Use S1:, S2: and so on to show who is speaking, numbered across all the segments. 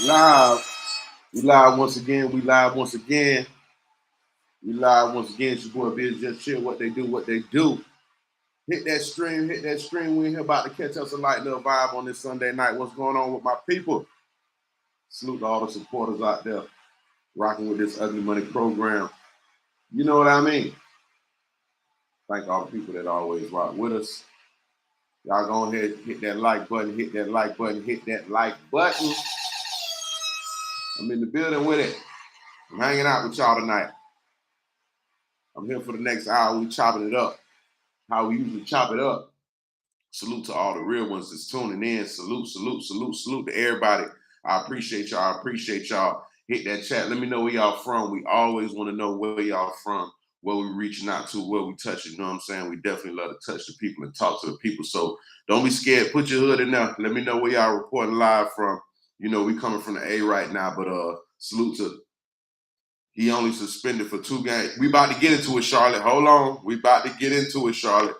S1: Live. We live once again. We live once again. We live once again. It's your boy Biz Just Chill. What they do, what they do. Hit that stream, hit that stream. We're here about to catch us a light little vibe on this Sunday night. What's going on with my people? Salute to all the supporters out there rocking with this Ugly Money program. You know what I mean? Thank all the people that always rock with us. Y'all go ahead, hit that like button, hit that like button, hit that like button. I'm in the building with it. I'm hanging out with y'all tonight. I'm here for the next hour. We chopping it up. How we usually chop it up. Salute to all the real ones that's tuning in. Salute, salute, salute, salute to everybody. I appreciate y'all. I appreciate y'all. Hit that chat. Let me know where y'all from. We always want to know where y'all from, where we reaching out to, where we touching. You know what I'm saying? We definitely love to touch the people and talk to the people. So don't be scared. Put your hood in there. Let me know where y'all reporting live from. You know, we coming from the A right now, but salute to he only suspended for 2 games. We about to get into it, Charlotte. Hold on. We about to get into it, Charlotte.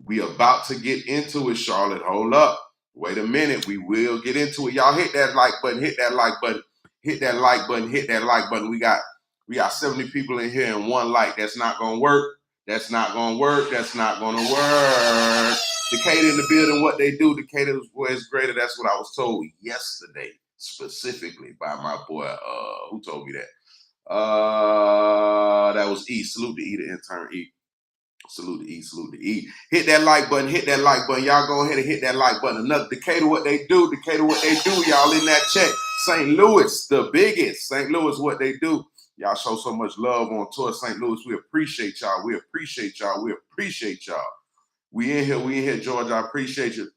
S1: We about to get into it, Charlotte. Hold up. Wait a minute. We will get into it. Y'all hit that like button. Hit that like button. Hit that like button. Hit that like button. We got 70 people in here and 1 like. That's not going to work. That's not going to work. That's not going to work. Decatur in the building, what they do. Decatur is greater. That's what I was told yesterday, specifically by my boy. Who told me that? That was E. Salute to E, the intern E. Salute to E, salute to E. Hit that like button, hit that like button. Y'all go ahead and hit that like button. Another Decatur, what they do. Decatur, what they do. Y'all in that chat. St. Louis, the biggest. St. Louis, what they do. Y'all show so much love on tour St. Louis. We appreciate y'all. We appreciate y'all. We appreciate y'all. We in here, George. I appreciate you.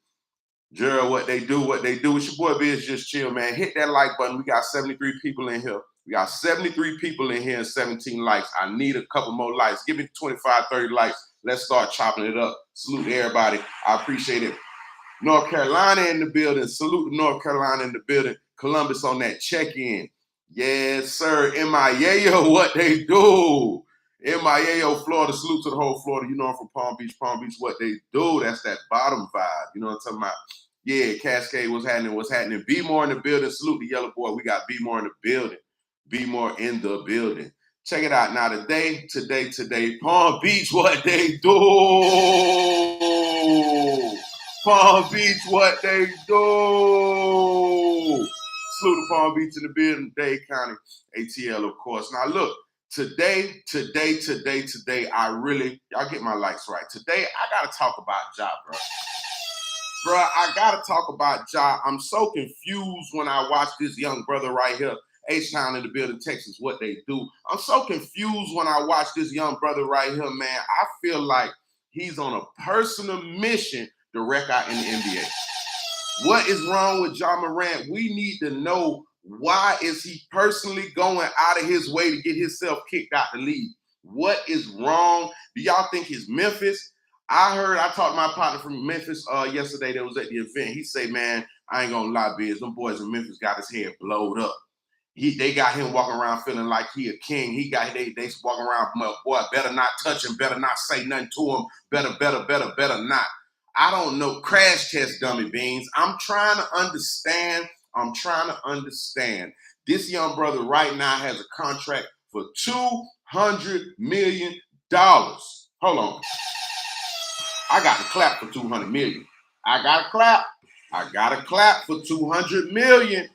S1: Gerald, what they do, what they do. It's your boy Biz Just Chill, man. Hit that like button. We got 73 people in here. We got 73 people in here and 17 likes. I need a couple more likes. Give me 25, 30 likes. Let's start chopping it up. Salute to everybody. I appreciate it. North Carolina in the building. Salute to North Carolina in the building. Columbus on that check-in. Yes, sir. MIAO, what they do. MIAO, Florida. Salute to the whole Florida. You know I'm from Palm Beach. Palm Beach, what they do. That's that bottom vibe. You know what I'm talking about? Yeah, Cascade, what's happening? What's happening? Be more in the building. Salute the yellow boy. We got Be more in the building. Be more in the building. Check it out. Now, today, Palm Beach, what they do. Palm Beach, what they do. Salute to Palm Beach in the building, Dade County, ATL, of course. Now, look, today, I really, y'all get my likes right. Today, I got to talk about Ja, bro. Bro, I got to talk about Ja. I'm so confused when I watch this young brother right here, H-Town in the building, Texas, what they do. I'm so confused when I watch this young brother right here, man. I feel like he's on a personal mission to wreck out in the NBA. What is wrong with Ja Morant? We need to know, why is he personally going out of his way to get himself kicked out the league? What is wrong? Do y'all think he's Memphis? I talked to my partner from Memphis yesterday that was at the event. He say, man, I ain't gonna lie, Biz, them boys in Memphis got his head blowed up. They got him walking around feeling like he a king. They walking around, boy, better not touch him, better not say nothing to him, better not. I don't know. Crash test, dummy beans. I'm trying to understand. This young brother right now has a contract for $200 million. Hold on. I got to clap for $200 million. I got to clap for $200 million.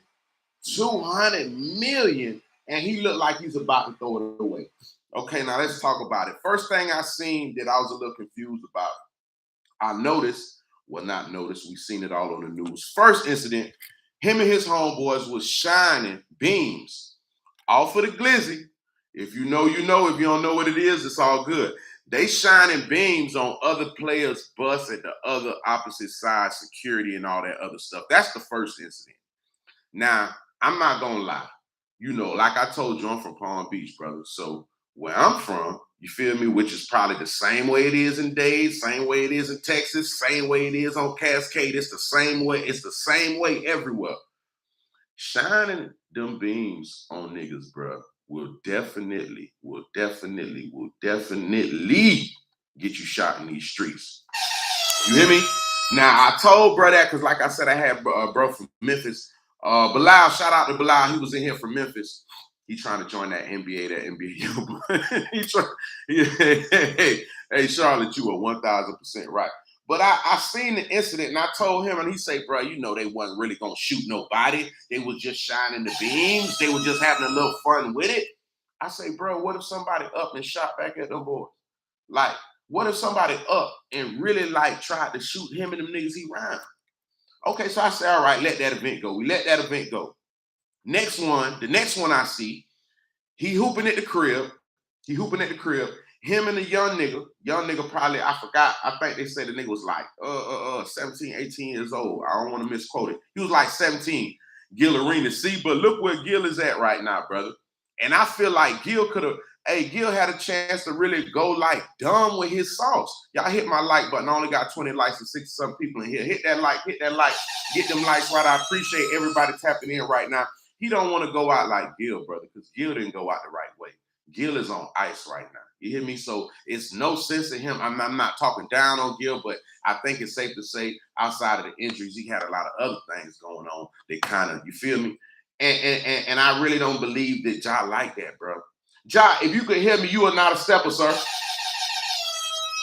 S1: $200 million. And he looked like he's about to throw it away. Okay, now let's talk about it. First thing I seen that I was a little confused about, we've seen it all on the news. First incident, him and his homeboys was shining beams off of the glizzy. If you know, you know. If you don't know what it is, it's all good. They shining beams on other players' bus at the other opposite side, security and all that other stuff. That's the first incident. Now, I'm not going to lie. You know, like I told you, I'm from Palm Beach, brother. So where I'm from, you feel me, which is probably the same way it is in Dade, same way it is in Texas, same way it is on Cascade. It's the same way. It's the same way everywhere. Shining them beams on niggas, bro, will definitely get you shot in these streets. You hear me? Now, I told bro that because, like I said, I had bro from Memphis Bilal, shout out to Bilal. He was in here from Memphis. He trying to join that NBA, he trying. Hey, Charlotte, you are 1,000% right. But I seen the incident and I told him, and he said, bro, you know they wasn't really gonna shoot nobody. They was just shining the beams. They were just having a little fun with it. I say, bro, what if somebody up and shot back at them boys? Like, what if somebody up and really like tried to shoot him and them niggas he ran? Okay, so I said, all right, let that event go. We let that event go. The next one I see, he hooping at the crib. Him and the young nigga probably, I forgot, I think they said the nigga was like 17, 18 years old. I don't want to misquote it. He was like 17, Gil Arena. See, but look where Gil is at right now, brother. And I feel like Gil had a chance to really go like dumb with his sauce. Y'all hit my like button. I only got 20 likes and 60-some people in here. Hit that like, get them likes right. I appreciate everybody tapping in right now. He don't want to go out like Gil, brother, because Gil didn't go out the right way. Gil is on ice right now. You hear me? So it's no sense in him. I'm not talking down on Gil, but I think it's safe to say outside of the injuries, he had a lot of other things going on that kind of, you feel me? And I really don't believe that Ja like that, bro. Ja, if you can hear me, you are not a stepper, sir.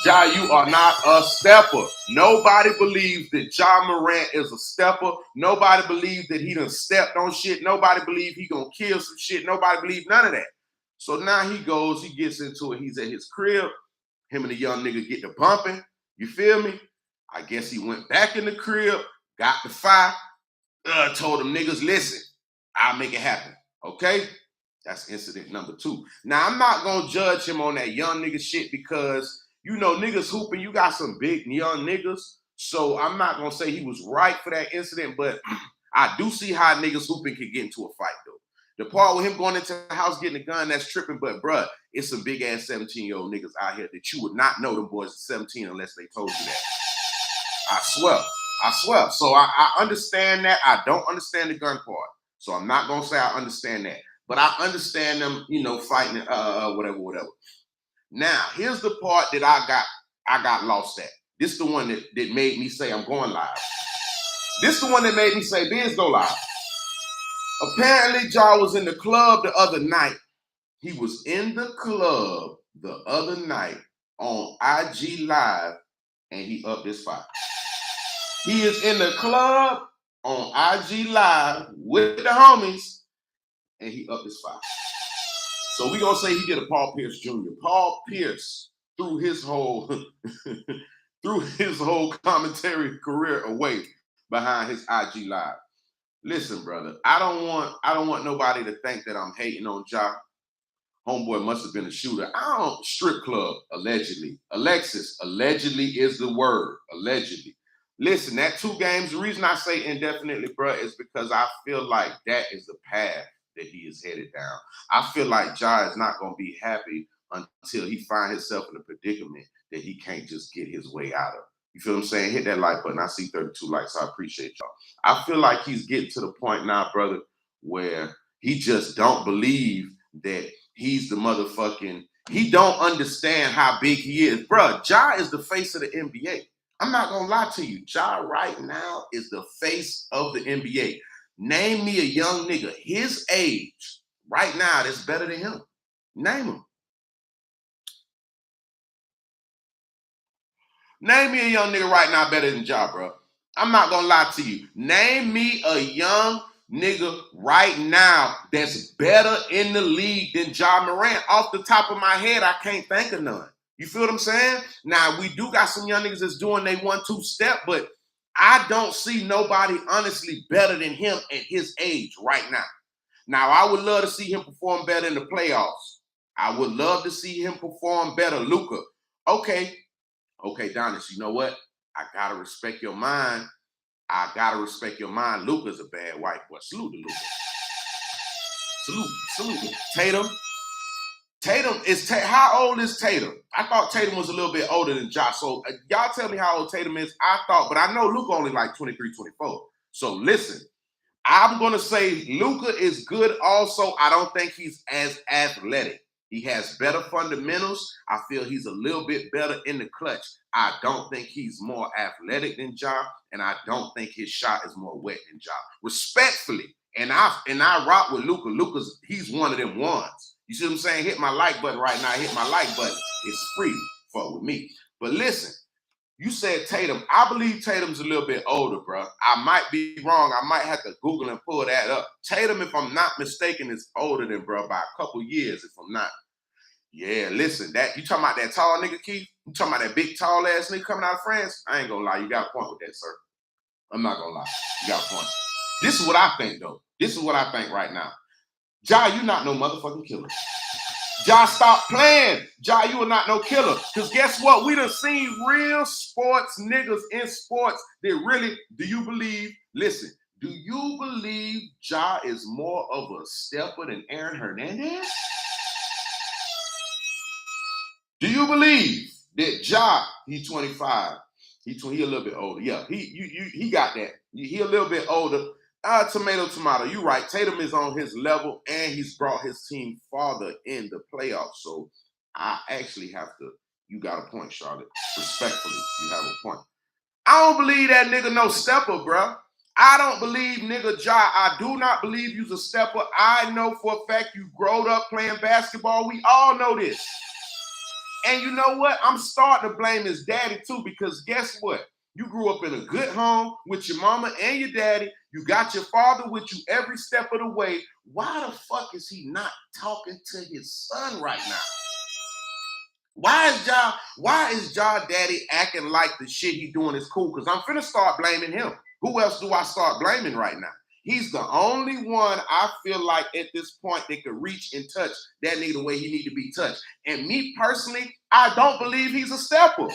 S1: Ja, you are not a stepper. Nobody believes that Ja Morant is a stepper. Nobody believes that he done stepped on shit. Nobody believes he gonna kill some shit. Nobody believes none of that. So now he gets into it. He's at his crib. Him and the young nigga get to bumping. You feel me? I guess he went back in the crib, got the fire, told them niggas, listen, I'll make it happen. Okay? That's incident number 2. Now, I'm not going to judge him on that young nigga shit because, you know, niggas hooping, you got some big young niggas. So I'm not going to say he was right for that incident, but I do see how niggas hooping can get into a fight, though. The part with him going into the house getting a gun, that's tripping, but bruh, it's some big-ass 17-year-old niggas out here that you would not know them boys are 17 unless they told you that. I swear. So I understand that. I don't understand the gun part. So I'm not going to say I understand that. But I understand them, you know, fighting, whatever. Now, here's the part that I got lost at. This is the one that made me say I'm going live. This is the one that made me say, Biz, go live. Apparently, Ja was in the club the other night. He was in the club the other night on IG Live, and he upped his fight. He is in the club on IG Live with the homies, and he upped his fight. So we gonna say he did a Paul Pierce Jr. Paul Pierce threw his whole commentary career away behind his IG Live. Listen, brother, I don't want nobody to think that I'm hating on Ja. Homeboy must have been a shooter. I don't strip club, allegedly. Alexis, allegedly is the word. Allegedly. Listen, that 2 games, the reason I say indefinitely, bro, is because I feel like that is the path that he is headed down. I feel like Ja is not going to be happy until he finds himself in a predicament that he can't just get his way out of. You feel what I'm saying? Hit that like button. I see 32 likes. I appreciate y'all. I feel like he's getting to the point now, brother, where he just don't believe that he's the motherfucking, he don't understand how big he is. Bruh, Ja is the face of the NBA. I'm not going to lie to you. Ja right now is the face of the NBA. Name me a young nigga his age right now that's better than him. Name him. Name me a young nigga right now better than Ja, bro. I'm not going to lie to you. Name me a young nigga right now that's better in the league than Ja Morant. Off the top of my head, I can't think of none. You feel what I'm saying? Now, we do got some young niggas that's doing they 1-2 step, but I don't see nobody honestly better than him at his age right now. Now, I would love to see him perform better in the playoffs. I would love to see him perform better. Luka, okay, Donis, you know what? I got to respect your mind. Luka's a bad white boy. Salute to Luka. Salute. Tatum is, how old is Tatum? I thought Tatum was a little bit older than Ja. So y'all tell me how old Tatum is. I thought, but I know Luka only like 23, 24. So listen, I'm going to say Luka is good also. I don't think he's as athletic. He has better fundamentals. I feel he's a little bit better in the clutch. I don't think he's more athletic than Ja, and I don't think his shot is more wet than Ja. Respectfully, and I rock with Luka. Luka's he's one of them ones. You see what I'm saying? Hit my like button right now. Hit my like button. It's free. Fuck with me. But listen, you said Tatum. I believe Tatum's a little bit older, bro. I might be wrong. I might have to Google and pull that up. Tatum, if I'm not mistaken, is older than bro by a couple years, if I'm not. Yeah, listen, that you talking about that tall nigga, Keith? You talking about that big tall ass nigga coming out of France? I ain't gonna lie, you got a point with that, sir. I'm not gonna lie, you got a point. This is what I think, though. This is what I think right now. Ja, you not no motherfucking killer. Ja, stop playing. Ja, you are not no killer. Because guess what? We done seen real sports niggas in sports that really, do you believe, listen, do you believe Ja is more of a stepper than Aaron Hernandez? Do you believe that Ja, he's 25, he a little bit older. Yeah, he got that. He a little bit older. Tomato. You right. Tatum is on his level, and he's brought his team farther in the playoffs. So I actually have to. You got a point, Charlotte. Respectfully, you have a point. I don't believe that nigga no stepper, bro. I don't believe nigga Ja. I do not believe you's a stepper. I know for a fact you growed up playing basketball. We all know this. And you know what? I'm starting to blame his daddy too, because guess what? You grew up in a good home with your mama and your daddy. You got your father with you every step of the way. Why the fuck is he not talking to his son right now? Why is Ja daddy acting like the shit he doing is cool? Because I'm finna start blaming him. Who else do I start blaming right now? He's the only one I feel like at this point that could reach and touch that nigga the way he need to be touched. And me personally, I don't believe he's a stepper.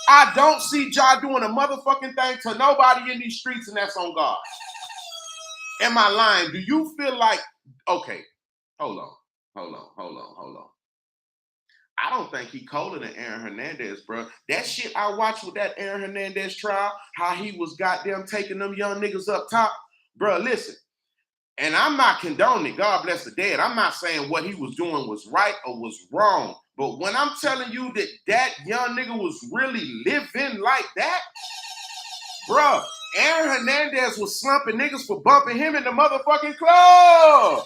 S1: I don't see Ja doing a motherfucking thing to nobody in these streets, and that's on God. Am I lying? Do you feel like, okay, hold on. I don't think he colder than Aaron Hernandez, bro. That shit I watched with that Aaron Hernandez trial, how he was goddamn taking them young niggas up top. Bro, listen, and I'm not condoning, God bless the dead. I'm not saying what he was doing was right or was wrong. But when I'm telling you that that young nigga was really living like that, bro, Aaron Hernandez was slumping niggas for bumping him in the motherfucking club.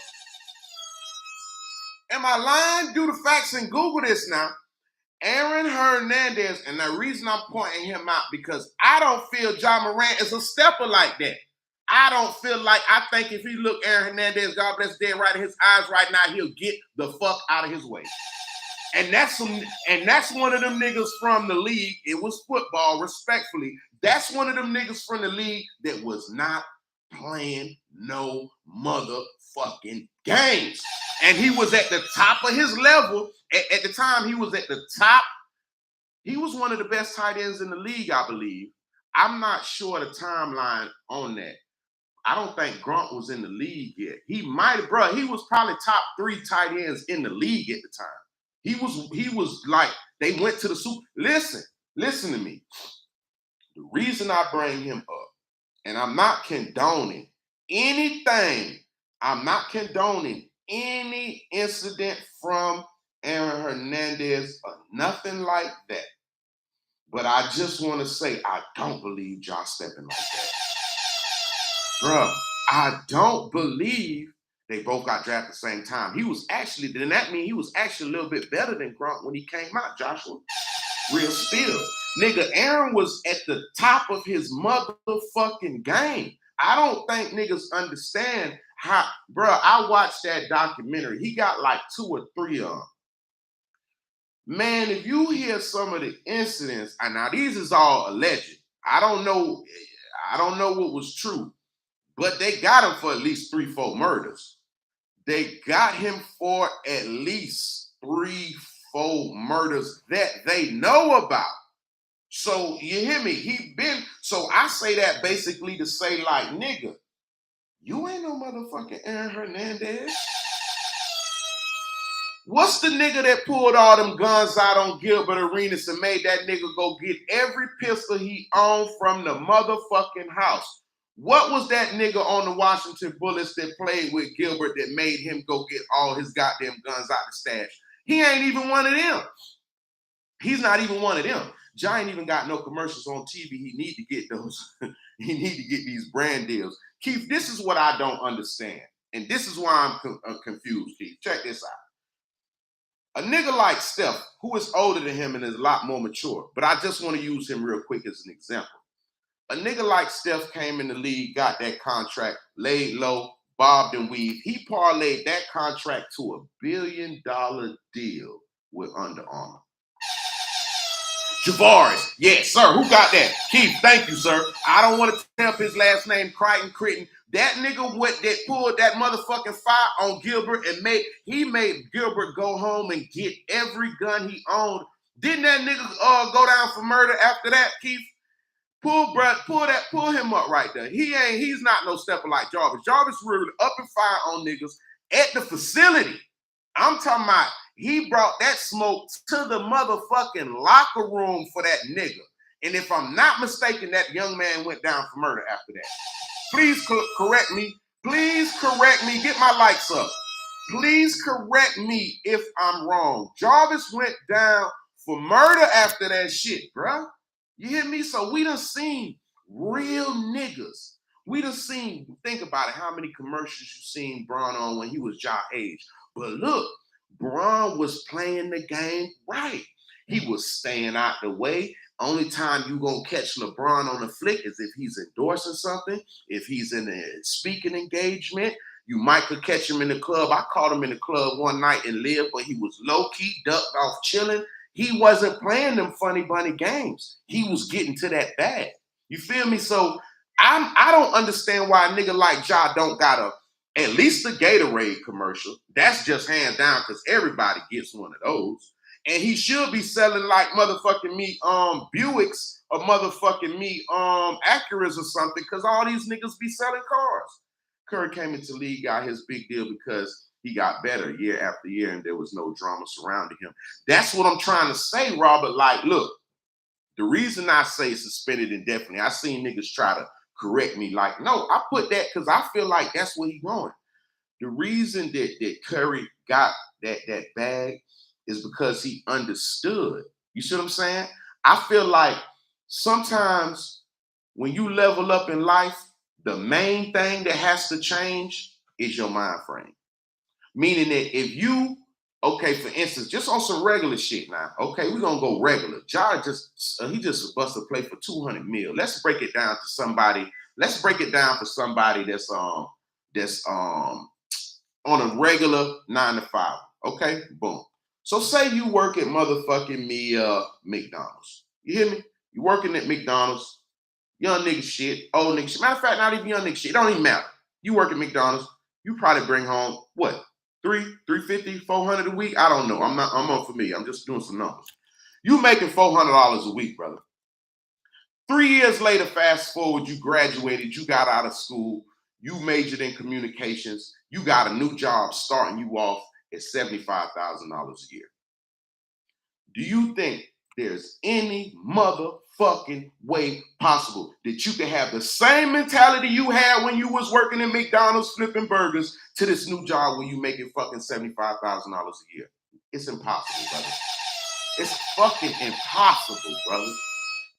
S1: Am I lying? Do the facts and Google this now. Aaron Hernandez, and the reason I'm pointing him out, because I don't feel Ja Morant is a stepper like that. I don't feel like, I think if he look Aaron Hernandez, God bless dead right in his eyes right now, he'll get the fuck out of his way. And that's one of them niggas from the league. It was football, respectfully. That's one of them niggas from the league that was not playing no motherfucking games. And he was at the top of his level. At the time, he was at the top. He was one of the best tight ends in the league, I believe. I'm not sure the timeline on that. I don't think Grunt was in the league yet. He might have, bro. He was probably top 3 tight ends in the league at the time. He was like, they went to the Super. Listen to me. The reason I bring him up, and I'm not condoning anything. I'm not condoning any incident from Aaron Hernandez or nothing like that. But I just want to say, I don't believe Josh stepping like that. Bruh, I don't believe they both got drafted at the same time. Then that means he was actually a little bit better than Grunt when he came out, Joshua. Real spill. Nigga, Aaron was at the top of his motherfucking game. I don't think niggas understand how, bruh, I watched that documentary. He got like 2 or 3 of them. Man, if you hear some of the incidents, and now these is all alleged. I don't know what was true. But they got him for at least 3-4 murders. They got him for at least 3-4 murders that they know about. So you hear me? So I say that basically to say, like, nigga, you ain't no motherfucking Aaron Hernandez. What's the nigga that pulled all them guns out on Gilbert Arenas and made that nigga go get every pistol he owned from the motherfucking house? What was that nigga on the Washington Bullets that played with Gilbert that made him go get all his goddamn guns out the stash? He ain't even one of them. He's not even one of them. Ja ain't even got no commercials on TV. He need to get those. He need to get these brand deals. Keith, this is what I don't understand. And this is why I'm confused, Keith. Check this out. A nigga like Steph, who is older than him and is a lot more mature, but I just want to use him real quick as an example. A nigga like Steph came in the league, got that contract, laid low, bobbed and weaved. He parlayed that contract to $1 billion deal with Under Armour. Javaris, yes, sir. Who got that? Keith, thank you, sir. I don't want to tell his last name, Crichton Critton. That nigga that pulled that motherfucking fire on Gilbert and made Gilbert go home and get every gun he owned. Didn't that nigga go down for murder after that, Keith? Pull him up right there. He's not no stepper like Jarvis. Jarvis really up and fire on niggas at the facility. I'm talking about he brought that smoke to the motherfucking locker room for that nigga. And if I'm not mistaken, that young man went down for murder after that. Please correct me. Please correct me. Get my likes up. Please correct me if I'm wrong. Jarvis went down for murder after that shit, bruh. You hear me? So we done seen real niggas. We done seen, think about it, how many commercials you seen Bron on when he was Ja age. But look, Bron was playing the game right. He was staying out the way. Only time you gonna catch LeBron on a flick is if he's endorsing something, if he's in a speaking engagement. You might could catch him in the club. I caught him in the club one night and lived, but he was low-key, ducked off, chilling. He wasn't playing them funny bunny games. He was getting to that bag. You feel me? So I don't understand why a nigga like Ja don't got at least the Gatorade commercial. That's just hands down because everybody gets one of those. And he should be selling like motherfucking me Buicks or motherfucking me Acuras or something because all these niggas be selling cars. Curry came into the league, got his big deal because he got better year after year and there was no drama surrounding him. That's what I'm trying to say, Robert. Like, look, the reason I say suspended indefinitely, I seen niggas try to correct me. Like, no, I put that because I feel like that's where he going. The reason that Curry got that bag is because he understood. You see what I'm saying? I feel like sometimes when you level up in life, the main thing that has to change is your mind frame. Meaning that if you, okay, for instance, just on some regular shit now, okay, we're gonna go regular. Ja he just busted a play for 200 mil. Let's break it down to somebody. Let's break it down for somebody that's on a regular 9 to 5. Okay, boom. So say you work at motherfucking McDonald's. You hear me? You working at McDonald's. Young nigga shit, old nigga shit. Matter of fact, not even young nigga shit. It don't even matter. You work at McDonald's, you probably bring home, what, $350, $400 a week? I don't know. I'm unfamiliar. I'm just doing some numbers. You making $400 a week, brother. 3 years later, fast forward, you graduated, you got out of school, you majored in communications, you got a new job starting you off at $75,000 a year. Do you think there's any motherfucking way possible that you can have the same mentality you had when you was working in McDonald's flipping burgers to this new job when you making fucking $75,000 a year? It's impossible, brother. It's fucking impossible, brother.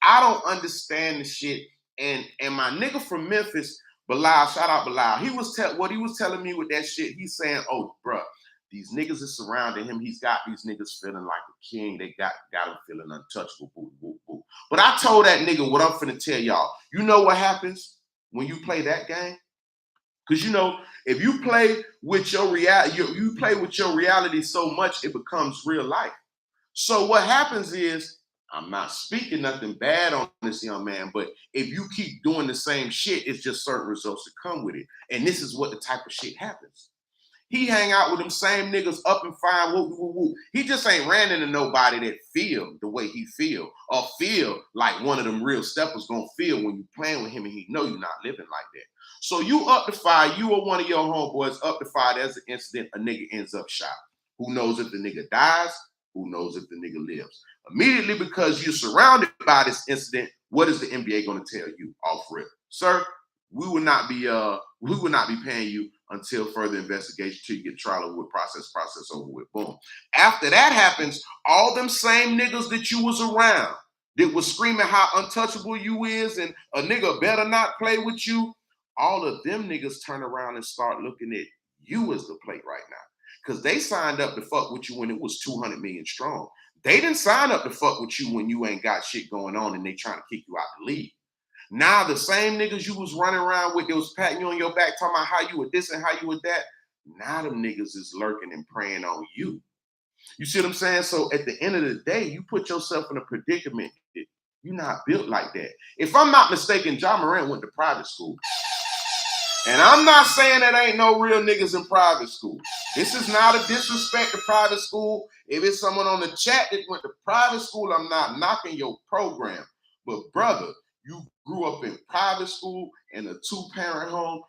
S1: I don't understand the shit. And my nigga from Memphis, Bilal, shout out Bilal, what he was telling me with that shit, he's saying, oh, bro, these niggas are surrounding him. He's got these niggas feeling like a king. They got him feeling untouchable. Boo, boo, boo. But I told that nigga what I'm finna tell y'all. You know what happens when you play that game? Because you know, if you play with your reality, you play with your reality so much, it becomes real life. So what happens is, I'm not speaking nothing bad on this young man, but if you keep doing the same shit, it's just certain results that come with it. And this is what the type of shit happens. He hang out with them same niggas up and fine. Woo, woo, woo. He just ain't ran into nobody that feel the way he feel or feel like one of them real steppers gonna feel when you playing with him and he know you're not living like that. So you up the fire, you or one of your homeboys up the fire, there's an incident, a nigga ends up shot. Who knows if the nigga dies? Who knows if the nigga lives? Immediately because you're surrounded by this incident, what is the NBA gonna tell you off rip? Sir, we would not be paying you until further investigation till you get trial over with, process over with. Boom. After that happens, all them same niggas that you was around that was screaming how untouchable you is and a nigga better not play with you, all of them niggas turn around and start looking at you as the plate right now. Because they signed up to fuck with you when it was 200 million strong. They didn't sign up to fuck with you when you ain't got shit going on and they trying to kick you out the league. Now the same niggas you was running around with, that was patting you on your back, talking about how you were this and how you were that, now them niggas is lurking and preying on you. You see what I'm saying? So at the end of the day, you put yourself in a predicament. You're not built like that. If I'm not mistaken, Ja Morant went to private school. And I'm not saying that ain't no real niggas in private school. This is not a disrespect to private school. If it's someone on the chat that went to private school, I'm not knocking your program. But brother, you grew up in private school in a 2-parent home,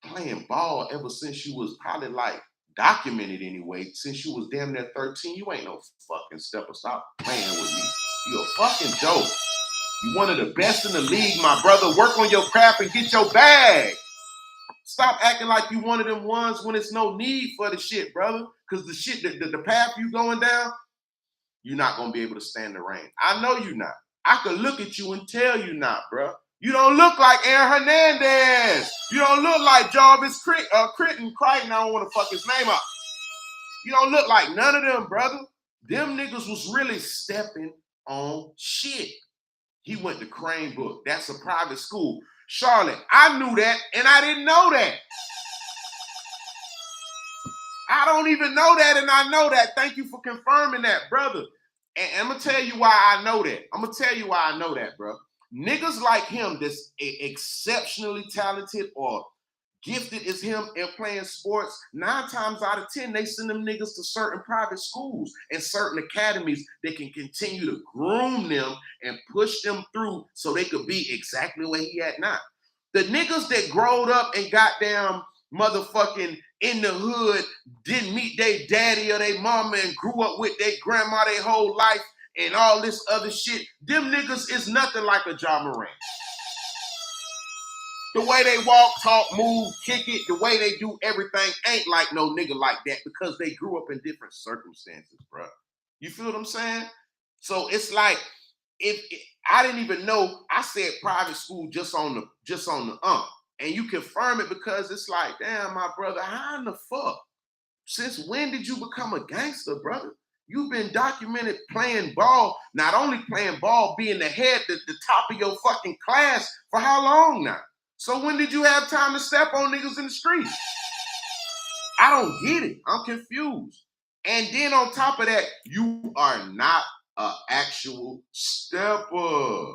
S1: playing ball ever since you was probably like documented anyway. Since you was damn near 13, you ain't no fucking stepper. Stop playing with me. You a fucking joke. You one of the best in the league, my brother. Work on your craft and get your bag. Stop acting like you one of them ones when it's no need for the shit, brother. Because the shit, the path you going down, you're not going to be able to stand the rain. I know you not. I could look at you and tell you not, bro. You don't look like Aaron Hernandez. You don't look like Jarvis Crichton. Crichton, I don't want to fuck his name up. You don't look like none of them, brother. Them niggas was really stepping on shit. He went to Crane Book. That's a private school. Charlotte, I knew that, and I didn't know that. I don't even know that, and I know that. Thank you for confirming that, brother. And I'm going to tell you why I know that. I'm going to tell you why I know that, bro. Niggas like him that's exceptionally talented or gifted as him in playing sports, 9 times out of 10, they send them niggas to certain private schools and certain academies that can continue to groom them and push them through so they could be exactly where he at now. The niggas that growed up and goddamn motherfucking in the hood, didn't meet their daddy or their mama and grew up with their grandma their whole life and all this other shit, them niggas is nothing like a Ja Morant. The way they walk, talk, move, kick it, the way they do everything ain't like no nigga like that because they grew up in different circumstances, bro. You feel what I'm saying? So it's like, if I didn't even know, I said private school just on the and you confirm it because it's like, damn, my brother, how in the fuck? Since when did you become a gangster, brother? You've been documented playing ball, not only playing ball, being the top of your fucking class for how long now? So when did you have time to step on niggas in the street? I don't get it. I'm confused. And then on top of that, you are not an actual stepper.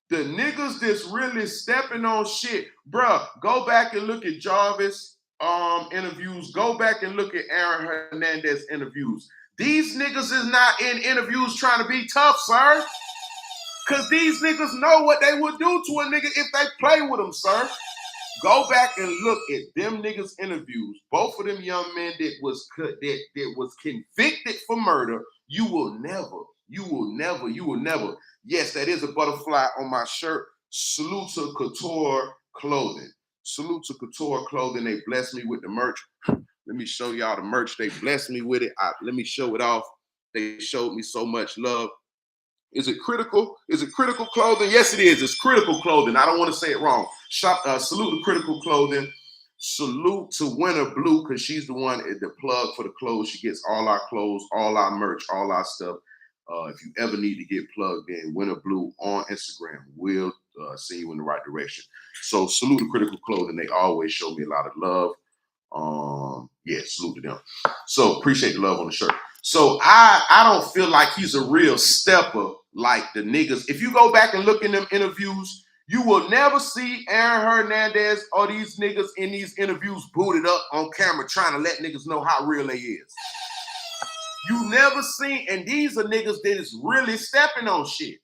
S1: The niggas that's really stepping on shit, bruh, go back and look at Jarvis interviews. Go back and look at Aaron Hernandez interviews. These niggas is not in interviews trying to be tough, sir. Because these niggas know what they would do to a nigga if they play with them, sir. Go back and look at them niggas' interviews. Both of them young men that was convicted for murder. You will never. Yes, that is a butterfly on my shirt. Salute to Couture Clothing. Salute to Couture Clothing. They blessed me with the merch. Let me show y'all the merch. They blessed me with it. Let me show it off. They showed me so much love. Is it critical? Is it critical clothing? Yes, it is. It's critical clothing. I don't want to say it wrong. Salute to critical clothing. Salute to Winter Blue because she's the one at the plug for the clothes. She gets all our clothes, all our merch, all our stuff. If you ever need to get plugged in, Winter Blue on Instagram will send you in the right direction. So salute to critical clothing. They always show me a lot of love. Salute to them. So appreciate the love on the shirt. So I don't feel like he's a real stepper like the niggas. If you go back and look in them interviews, you will never see Aaron Hernandez or these niggas in these interviews booted up on camera trying to let niggas know how real they is. You never seen, and these are niggas that is really stepping on shit.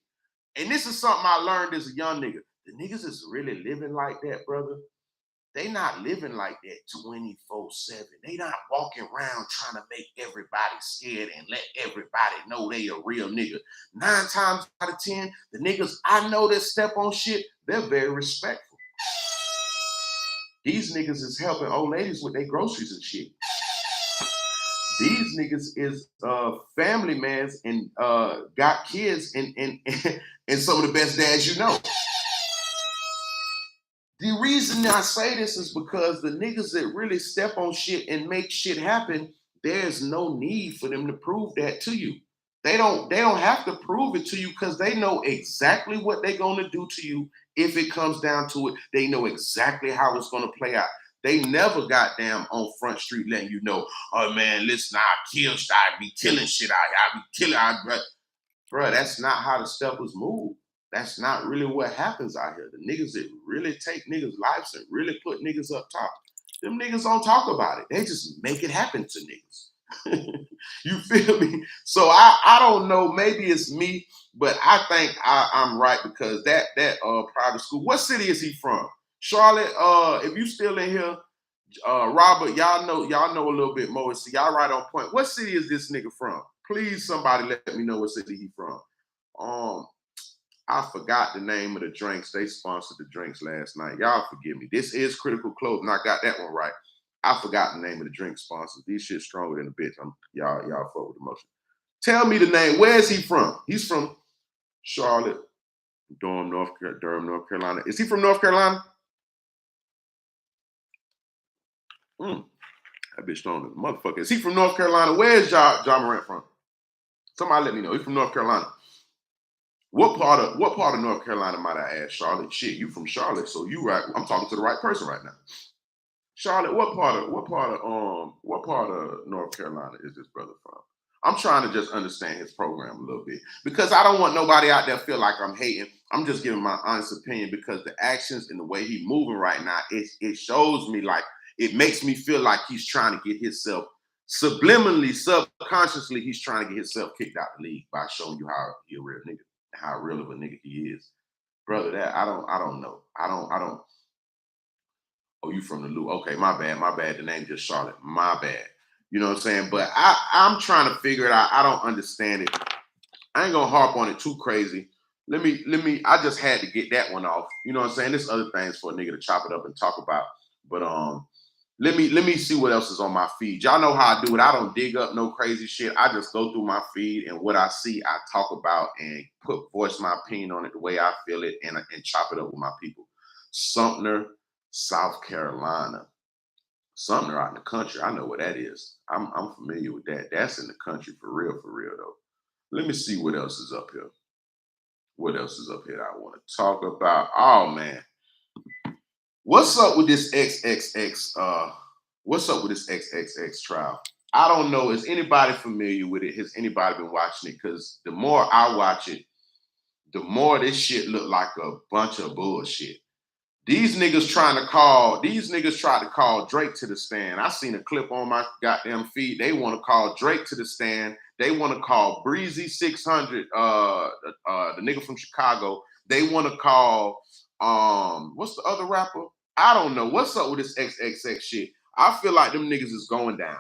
S1: And this is something I learned as a young nigga. The niggas is really living like that, brother. They not living like that 24/7. They not walking around trying to make everybody scared and let everybody know they a real nigga. 9 times out of 10, the niggas I know that step on shit, they're very respectful. These niggas is helping old ladies with their groceries and shit. These niggas is family mans and got kids and and some of the best dads you know. The reason I say this is because the niggas that really step on shit and make shit happen, there's no need for them to prove that to you. They don't have to prove it to you because they know exactly what they're gonna do to you if it comes down to it. They know exactly how it's gonna play out. They never goddamn on Front Street letting you know, oh man, listen, I be killing shit out here. I be killing, bro, that's not how the steppers move. That's not really what happens out here. The niggas that really take niggas' lives and really put niggas up top, them niggas don't talk about it. They just make it happen to niggas. You feel me? So I don't know. Maybe it's me, but I think I'm right because that private school. What city is he from? Charlotte. If you still in here, Robert, y'all know a little bit more. So y'all right on point. What city is this nigga from? Please, somebody let me know what city he from. I forgot the name of the drinks. They sponsored the drinks last night. Y'all forgive me. This is Critical Clothing. I got that one right. I forgot the name of the drink sponsors. These shit stronger than a bitch. Y'all fuck with emotion. Tell me the name. Where is he from? He's from Charlotte, Durham, North Carolina. Is he from North Carolina? That bitch stronger than a motherfucker. Is he from North Carolina? Where is John Morant from? Somebody let me know. He's from North Carolina. What part of North Carolina might I ask? Charlotte? Shit, you from Charlotte, so you right. I'm talking to the right person right now. Charlotte, what part of North Carolina is this brother from? I'm trying to just understand his program a little bit because I don't want nobody out there feel like I'm hating. I'm just giving my honest opinion because the actions and the way he moving right now, it shows me like it makes me feel like he's trying to get himself subliminally, subconsciously, he's trying to get himself kicked out the league by showing you how he a real nigga, how real of a nigga he is, brother. That I don't know. I don't. Oh, you from the Lou? Okay, my bad. The name just Charlotte. My bad. You know what I'm saying? But I'm trying to figure it out. I don't understand it. I ain't gonna harp on it too crazy. Let me. I just had to get that one off. You know what I'm saying? There's other things for a nigga to chop it up and talk about. But let me see what else is on my feed. Y'all know how I do it. I don't dig up no crazy shit. I just go through my feed and what I see, I talk about and voice my opinion on it the way I feel it and chop it up with my people. Sumter, South Carolina. Sumter out in the country. I know what that is. I'm familiar with that. That's in the country for real though. Let me see what else is up here. What else is up here that I want to talk about? Oh man. What's up with this XXX? What's up with this XXX trial? I don't know. Is anybody familiar with it? Has anybody been watching it? Because the more I watch it, the more this shit look like a bunch of bullshit. These niggas tried to call Drake to the stand. I seen a clip on my goddamn feed. They want to call Drake to the stand. They want to call Breezy 600, the nigga from Chicago. They want to call what's the other rapper? I don't know. What's up with this XXX shit? I feel like them niggas is going down.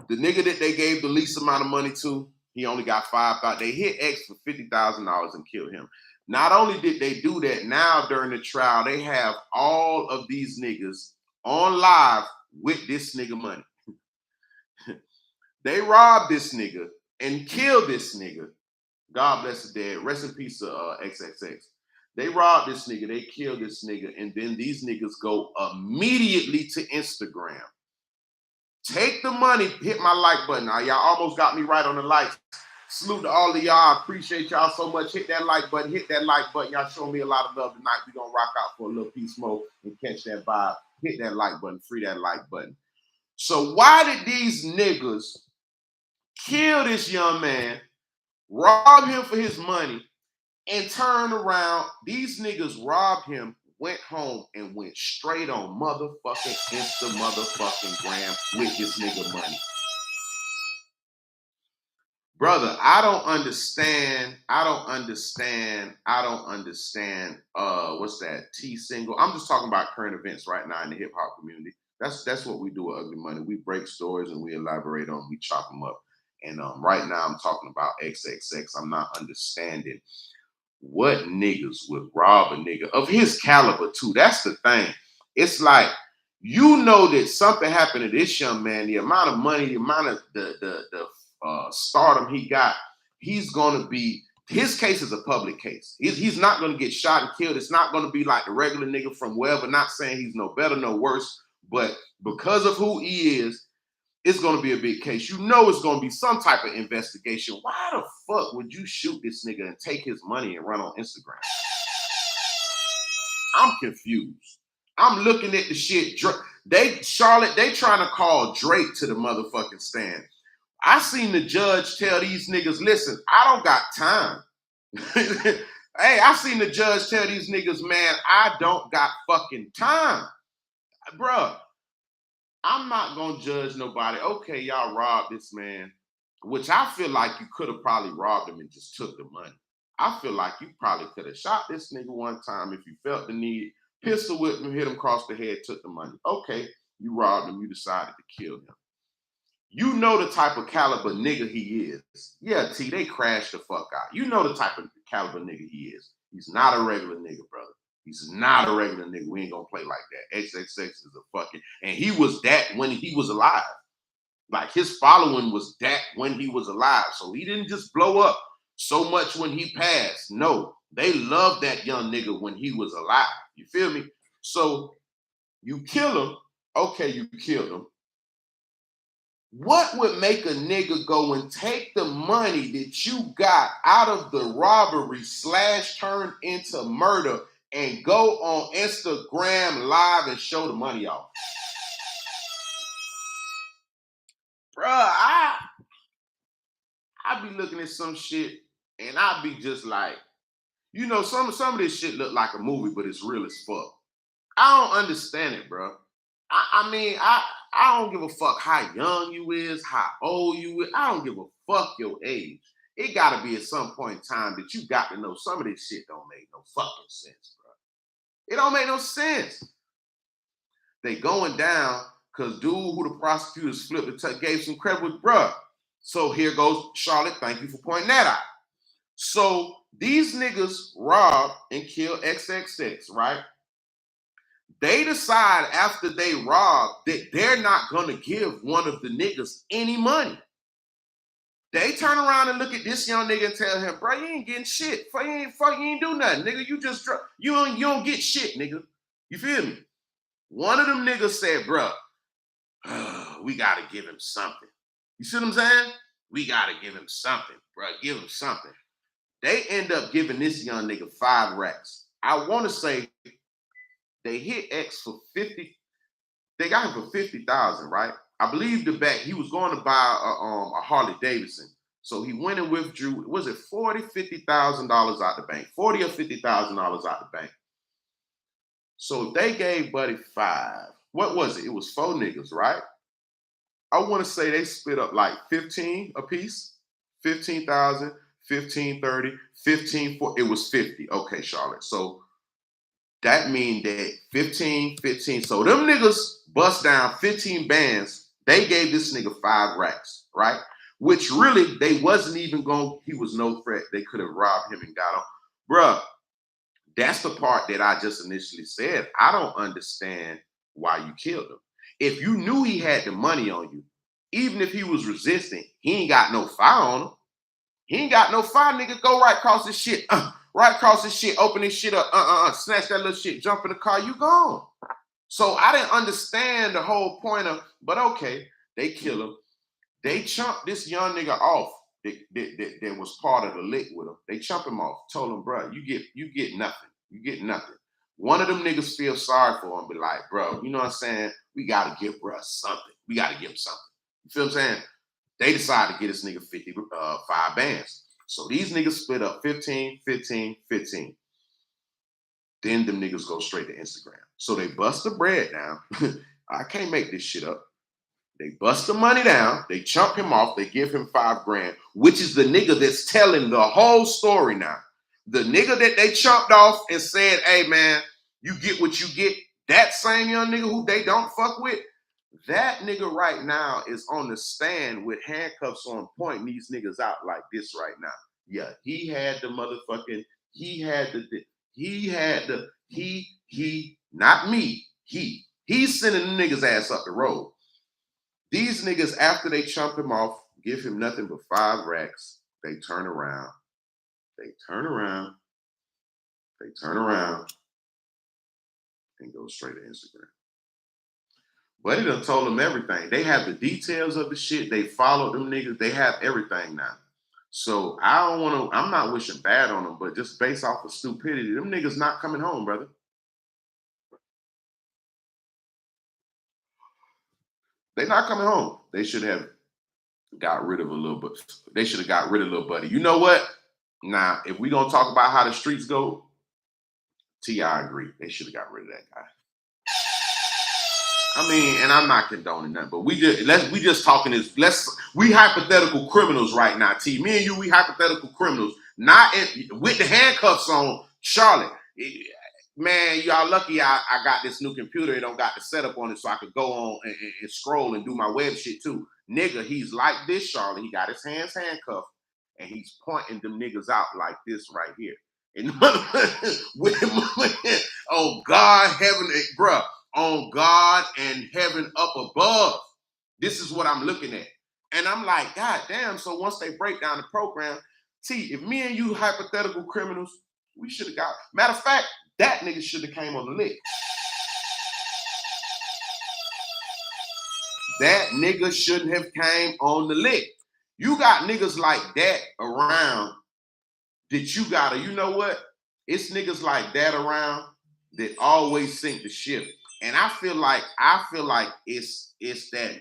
S1: The nigga that they gave the least amount of money to, he only got $5,000. They hit X for $50,000 and killed him. Not only did they do that, now during the trial, they have all of these niggas on live with this nigga money. They robbed this nigga and killed this nigga. God bless the dead. Rest in peace to XXX. They robbed this nigga. They killed this nigga. And then these niggas go immediately to Instagram. Take the money, hit my like button. Now, y'all almost got me right on the likes. Salute to all of y'all. I appreciate y'all so much. Hit that like button. Hit that like button. Y'all show me a lot of love tonight. We're going to rock out for a little piece more and catch that vibe. Hit that like button. Free that like button. So why did these niggas kill this young man, rob him for his money, and turn around? These niggas robbed him, went home, and went straight on motherfucking Insta motherfucking gram with this nigga money. Brother, I don't understand. What's that? T single. I'm just talking about current events right now in the hip hop community. That's what we do with Ugly Money. We break stories and we elaborate on them. We chop them up. And right now I'm talking about XXX. I'm not understanding what niggas would rob a nigga of his caliber too? That's the thing. It's like, you know that something happened to this young man, the amount of money, the amount of the stardom he got, he's gonna be, his case is a public case. He's not gonna get shot and killed. It's not gonna be like the regular nigga from wherever, not saying he's no better, no worse, but because of who he is, it's going to be a big case. You know it's going to be some type of investigation. Why the fuck would you shoot this nigga and take his money and run on Instagram? I'm confused. I'm looking at the shit. Charlotte, they trying to call Drake to the motherfucking stand. I seen the judge tell these niggas, listen, I don't got time. Hey, I seen the judge tell these niggas, man, I don't got fucking time. Bruh, I'm not gonna judge nobody. Okay, y'all robbed this man, which I feel like you could have probably robbed him and just took the money. I feel like you probably could have shot this nigga one time if you felt the need, pistol whipped him, hit him across the head, took the money. Okay, you robbed him, you decided to kill him. You know the type of caliber nigga he is. Yeah, T, they crashed the fuck out. You know the type of caliber nigga he is. He's not a regular nigga, brother. He's not a regular nigga. We ain't gonna play like that. XXX is a fucking, and he was that when he was alive. Like his following was that when he was alive. So he didn't just blow up so much when he passed. No, they loved that young nigga when he was alive. You feel me? So you kill him. Okay, you killed him. What would make a nigga go and take the money that you got out of the robbery / turned into murder and go on Instagram live and show the money off? Bruh, I be looking at some shit and I be just like, you know, some of this shit look like a movie, but it's real as fuck. I don't understand it, bro. I mean, I don't give a fuck how young you is, how old you is. I don't give a fuck your age. It gotta be at some point in time that you got to know some of this shit don't make no fucking sense, bro. It don't make no sense. They going down because dude who the prosecutors flipped gave some credit with, bruh. So here goes Charlotte. Thank you for pointing that out. So these niggas rob and kill XXX, right? They decide after they rob that they're not gonna give one of the niggas any money. They turn around and look at this young nigga and tell him, bro, you ain't getting shit. You ain't do nothing, nigga. You just you don't get shit, nigga. You feel me? One of them niggas said, bro, we gotta give him something. You see what I'm saying? We gotta give him something, bro. Give him something. They end up giving this young nigga 5 racks. I want to say they hit X for 50. They got him for 50,000, right? I believe the back he was going to buy a Harley Davidson, so he went and withdrew. Was it $50,000 out the bank? $40 or $50,000 out the bank. So they gave Buddy 5. What was it? It was 4 niggas, right? I want to say they split up like 15 a piece, 15,000, 15, 30, 15, 40. It was 50. Okay, Charlotte. So that mean that 15. So them niggas bust down 15 bands. They gave this nigga 5 racks, right? Which really, they wasn't even going, he was no threat. They could have robbed him and got him. Bruh, that's the part that I just initially said. I don't understand why you killed him. If you knew he had the money on you, even if he was resisting, he ain't got no fire on him. He ain't got no fire, nigga. Go right across this shit. Right across this shit. Open this shit up. Snatch that little shit. Jump in the car. You gone. So I didn't understand the whole point of, but okay, they kill him. They chump this young nigga off that was part of the lick with him. They chump him off. Told him, bro, you get nothing. You get nothing. One of them niggas feel sorry for him, be like, bro, you know what I'm saying? We got to give bro something. We got to give him something. You feel what I'm saying? They decided to get this nigga 5 bands. So these niggas split up 15, 15, 15. Then them niggas go straight to Instagram. So they bust the bread down. I can't make this shit up. They bust the money down. They chump him off. They give him 5 grand, which is the nigga that's telling the whole story now. The nigga that they chumped off and said, hey, man, you get what you get. That same young nigga who they don't fuck with, that nigga right now is on the stand with handcuffs on, pointing these niggas out like this right now. Yeah, he had the motherfucking not me. He's sending the niggas ass up the road. These niggas, after they chump him off, give him nothing but 5 racks, they turn around, they turn around, they turn around, and go straight to Instagram. But it done told them everything. They have the details of the shit. They followed them niggas. They have everything now. So I don't want to, I'm not wishing bad on them, but just based off of stupidity, them niggas not coming home, brother. They not coming home. They should have got rid of a little bit. They should have got rid of Little Buddy. You know what? Now, if we gonna talk about how the streets go, T.I. agree. They should have got rid of that guy. I mean, and I'm not condoning that, but we just talking this. We hypothetical criminals right now. T, me and you, we hypothetical criminals. Not with the handcuffs on, Charlotte. Man, y'all lucky I got this new computer. It don't got the setup on it, so I could go on and scroll and do my web shit too. Nigga, he's like this, Charlotte. He got his hands handcuffed, and he's pointing them niggas out like this right here. And oh God, heaven, bruh. On God and heaven up above. This is what I'm looking at. And I'm like, God damn. So once they break down the program, T, if me and you hypothetical criminals, we should have got, matter of fact, that nigga should have came on the lick. That nigga shouldn't have came on the lick. You got niggas like that around that you gotta, you know what? It's niggas like that around that always sink the ship. And I feel like it's that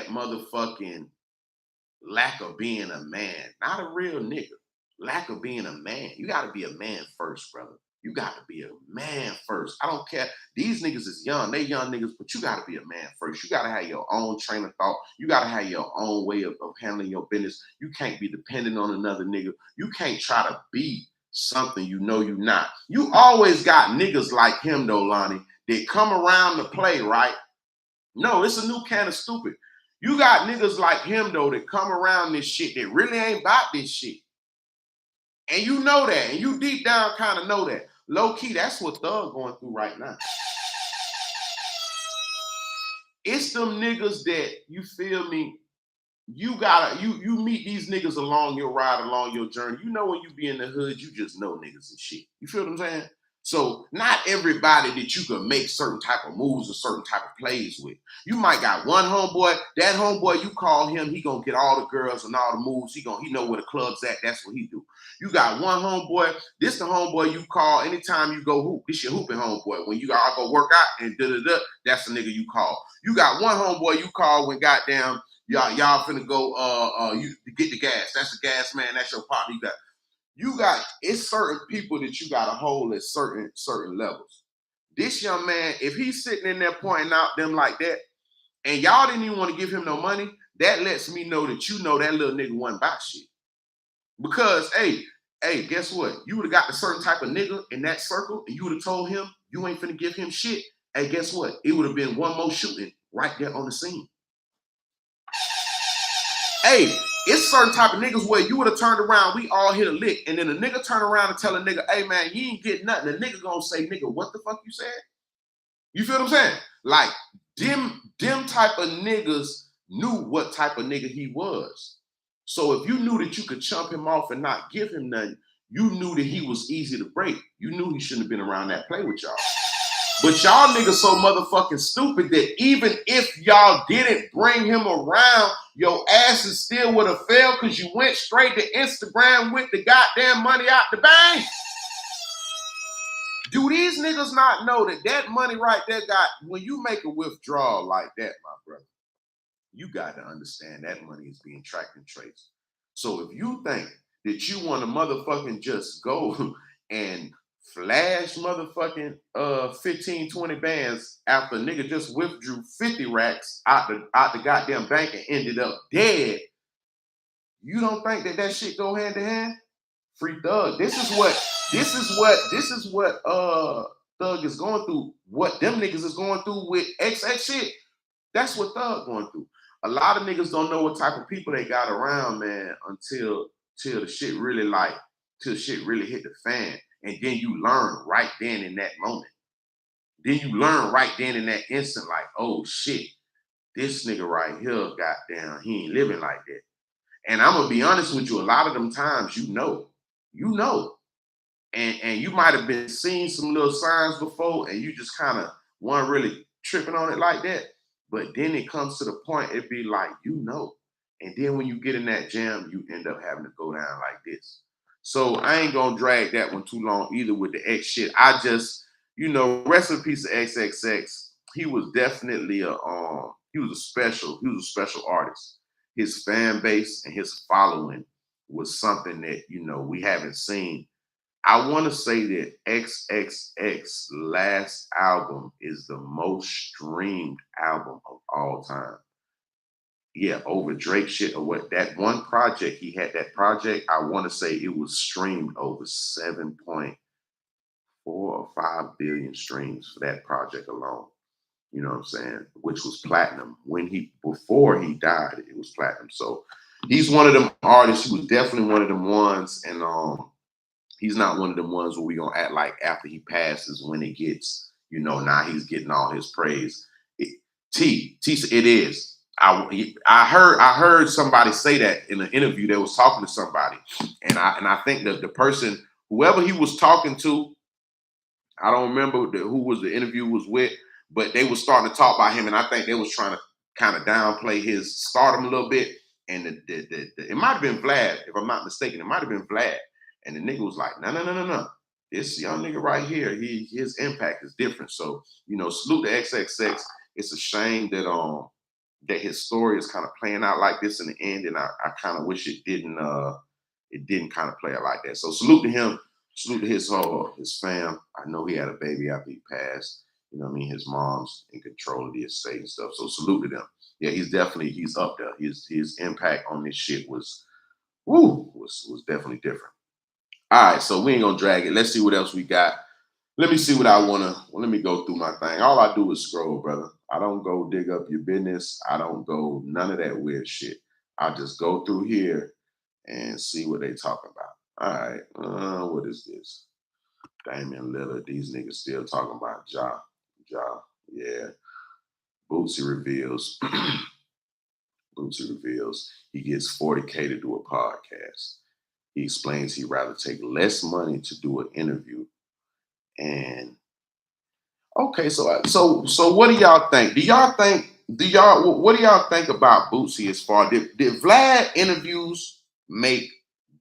S1: motherfucking lack of being a man, not a real nigga. Lack of being a man. You gotta be a man first, brother. You gotta be a man first. I don't care. These niggas is young, they young niggas, but you gotta be a man first. You gotta have your own train of thought. You gotta have your own way of handling your business. You can't be dependent on another nigga. You can't try to be something you know you're not. You always got niggas like him though, Lonnie, that come around to play, right? No, it's a new kind of stupid. You got niggas like him though that come around this shit that really ain't about this shit. And you know that, and you deep down kind of know that. Low key, that's what Thug going through right now. It's them niggas that, you feel me, you meet these niggas along your ride, along your journey. You know when you be in the hood, you just know niggas and shit. You feel what I'm saying? So not everybody that you can make certain type of moves or certain type of plays with. You might got one homeboy, that homeboy, you call him, he gonna get all the girls and all the moves. He know where the club's at, that's what he do. You got one homeboy, this the homeboy you call anytime you go hoop. This your hooping homeboy. When you all go work out and da-da-da, that's the nigga you call. You got one homeboy you call when goddamn y'all finna go you get the gas. That's the gas man, that's your partner. You got it's certain people that you gotta hold at certain levels. This young man, if he's sitting in there pointing out them like that, and y'all didn't even want to give him no money, that lets me know that you know that little nigga wasn't about shit. Because hey, guess what? You would have got a certain type of nigga in that circle, and you would have told him you ain't finna give him shit. Hey, guess what? It would have been one more shooting right there on the scene. Hey, it's certain type of niggas where you would have turned around, we all hit a lick, and then a nigga turn around and tell a nigga, hey man, you ain't getting nothing. The nigga gonna say, nigga, what the fuck you said? You feel what I'm saying? Like, them type of niggas knew what type of nigga he was. So if you knew that you could chump him off and not give him nothing, you knew that he was easy to break. You knew he shouldn't have been around that play with y'all. But y'all niggas so motherfucking stupid that even if y'all didn't bring him around, your ass is still would have failed because you went straight to Instagram with the goddamn money out the bank. Do these niggas not know that that money right there when you make a withdrawal like that, my brother, you got to understand that money is being tracked and traced. So if you think that you want to motherfucking just go and flash motherfucking 15, 20 bands after a nigga just withdrew 50 racks out the goddamn bank and ended up dead, you don't think that shit go hand to hand? Free Thug. This is what Thug is going through. What them niggas is going through with XX shit. That's what Thug going through. A lot of niggas don't know what type of people they got around, man, until the shit really like till shit really hit the fan. And then you learn right then in that moment. Then you learn right then in that instant, like, oh shit, this nigga right here, goddamn, he ain't living like that. And I'm gonna be honest with you, a lot of them times you know. And you might have been seeing some little signs before, and you just kind of weren't really tripping on it like that. But then it comes to the point, it be like, you know. And then when you get in that jam, you end up having to go down like this. So I ain't gonna drag that one too long either with the X shit. I just, rest in peace of XXX. He was definitely he was a special artist. His fan base and his following was something that, we haven't seen. I want to say that XXX last album is the most streamed album of all time. Yeah, over Drake shit or what, that one project, he had that project. I want to say it was streamed over 7.4 or 5 billion streams for that project alone. You know what I'm saying? Which was platinum. Before he died, it was platinum. So he's one of them artists. He was definitely one of them ones. And he's not one of them ones where we gonna act like after he passes when it gets, now he's getting all his praise. It is. I heard somebody say that in an interview. They was talking to somebody, and I think that the person, whoever he was talking to, I don't remember who was the interview was with, but they was starting to talk about him, and I think they was trying to kind of downplay his stardom a little bit. And it might have been Vlad, if I'm not mistaken. It might have been Vlad, and the nigga was like, no, no, no, no, no. This young nigga right here, his impact is different. So salute to XXX. It's a shame that his story is kind of playing out like this in the end, and I kind of wish it didn't kind of play out like that. So salute to him. Salute to his fam. I know he had a baby after he passed. You know what I mean? His mom's in control of the estate and stuff. So salute to them. Yeah, he's up there. His impact on this shit was definitely different. All right, so we ain't gonna drag it. Let's see what else we got. Let me see what I wanna. Well, let me go through my thing. All I do is scroll, brother. I don't go dig up your business. I don't go none of that weird shit. I just go through here and see what they talking about. All right, what is this? Damian Lillard. These niggas still talking about Ja. Yeah. Bootsy reveals. Bootsy reveals he gets 40K to do a podcast. He explains he'd rather take less money to do an interview. And okay, so what do y'all think? What do y'all think about Bootsy as far did Vlad interviews make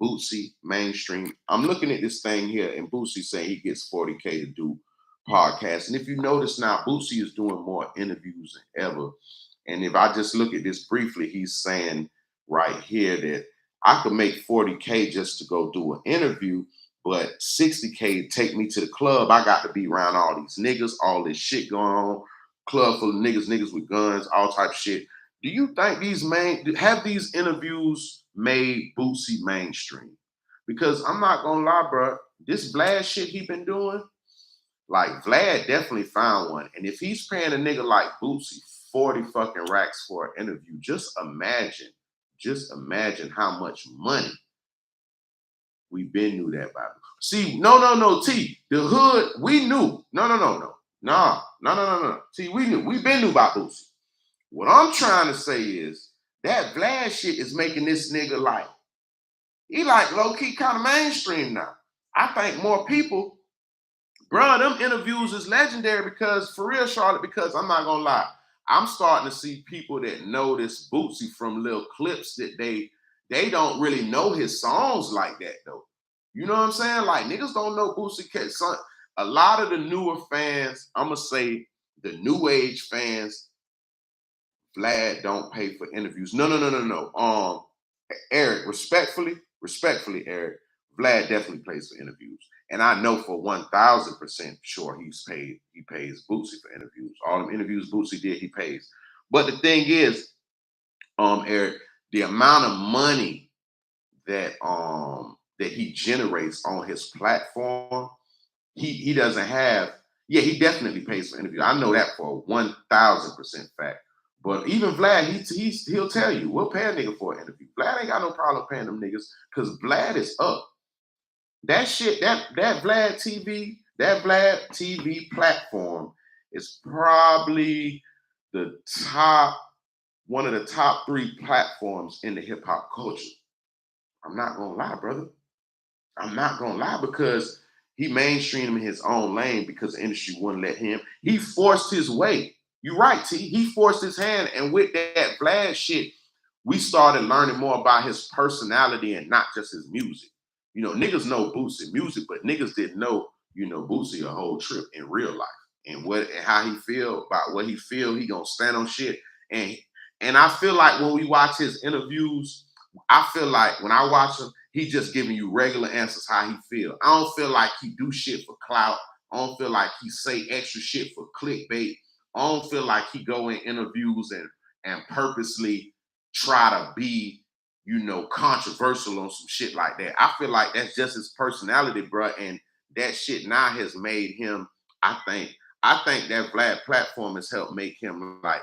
S1: Bootsy mainstream? I'm looking at this thing here, and Bootsy saying he gets 40K to do podcasts. And if you notice now, Bootsy is doing more interviews than ever. And if I just look at this briefly, he's saying right here that I could make 40K just to go do an interview, but 60K take me to the club. I got to be around all these niggas, all this shit going on, club full of niggas with guns, all type of shit. Do you think have these interviews made Bootsy mainstream? Because I'm not gonna lie, bro, this Vlad shit he been doing, like Vlad definitely found one. And if he's paying a nigga like Bootsy 40 fucking racks for an interview, just imagine how much money we been knew that by. See, no, T. The hood, we knew. No. T, we knew. We been knew about Bootsy. What I'm trying to say is that Vlad shit is making this nigga he low-key kind of mainstream now. I think more people, bro, them interviews is legendary because, for real, Charlotte, because I'm not gonna lie, I'm starting to see people that know this Bootsy from little clips that they don't really know his songs like that, though. You know what I'm saying? Like, niggas don't know Bootsy Cat. A lot of the newer fans, I'm going to say the new age fans, Vlad don't pay for interviews. No. Eric, respectfully, Eric, Vlad definitely pays for interviews. And I know for 1,000% sure he pays Bootsy for interviews. All them interviews Bootsy did, he pays. But the thing is, Eric, the amount of money that he generates on his platform, he doesn't have. Yeah, he definitely pays for interviews. I know that for 1,000% fact. But even Vlad, he'll tell you, we'll pay a nigga for an interview. Vlad ain't got no problem paying them niggas because Vlad is up. That shit, that Vlad TV platform is probably the top, one of the top 3 platforms in the hip hop culture. I'm not gonna lie, brother. I'm not gonna lie, because he mainstreamed in his own lane because the industry wouldn't let him. He forced his way. You're right, T. He forced his hand, and with that Vlad shit, we started learning more about his personality and not just his music. You know, niggas know Boosie music, but niggas didn't know, Boosie a whole trip in real life, and what and how he feel about what he feel. He gonna stand on shit, and I feel like when we watch his interviews, I feel like when I watch him, he just giving you regular answers how he feel. I don't feel like he do shit for clout. I don't feel like he say extra shit for clickbait. I don't feel like he go in interviews and purposely try to be, controversial on some shit like that. I feel like that's just his personality, bro. And that shit now has made him, I think that Vlad platform has helped make him like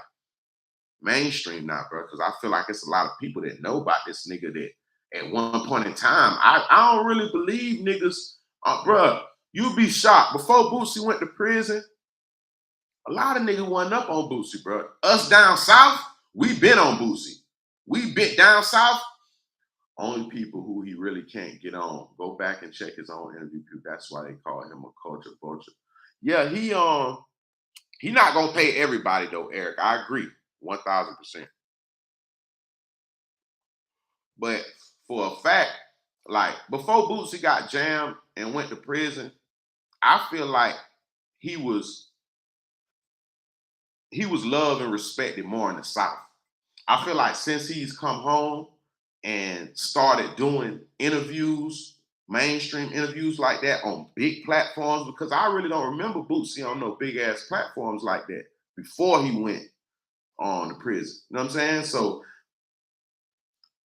S1: mainstream now, bro. Because I feel like it's a lot of people that know about this nigga that at one point in time, I don't really believe niggas, bro. You'd be shocked. Before Boosie went to prison, a lot of niggas wasn't up on Boosie, bro. Us down south, we been on Boosie. We been down south. Only people who he really can't get on. Go back and check his own interview. That's why they call him a culture vulture. Yeah, he not gonna pay everybody though, Eric. I agree, 1,000%. But for a fact, like before Bootsy got jammed and went to prison, I feel like he was he was loved and respected more in the South. I feel like since he's come home and started doing interviews, mainstream interviews like that on big platforms, because I really don't remember Bootsy on no big ass platforms like that before he went on to prison. You know what I'm saying? So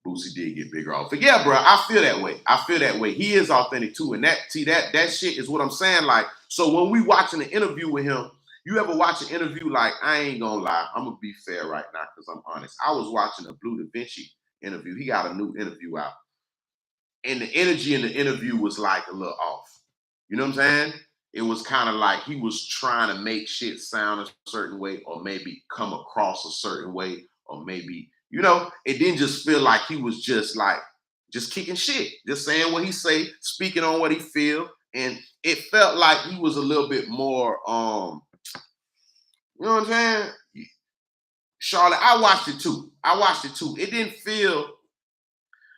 S1: Boosie did get bigger off. But yeah, bro, I feel that way. I feel that way. He is authentic too. And that shit is what I'm saying. Like, so when we watching an interview with him, you ever watch an interview, like, I ain't gonna lie, I'm gonna be fair right now because I'm honest. I was watching a Blue Da Vinci interview. He got a new interview out. And the energy in the interview was like a little off. You know what I'm saying? It was kind of like he was trying to make shit sound a certain way, or maybe come across a certain way, or maybe, it didn't just feel like he was just like just kicking shit, just saying what he say, speaking on what he feel. And it felt like he was a little bit more you know what I'm saying? Charlotte, I watched it too. It didn't feel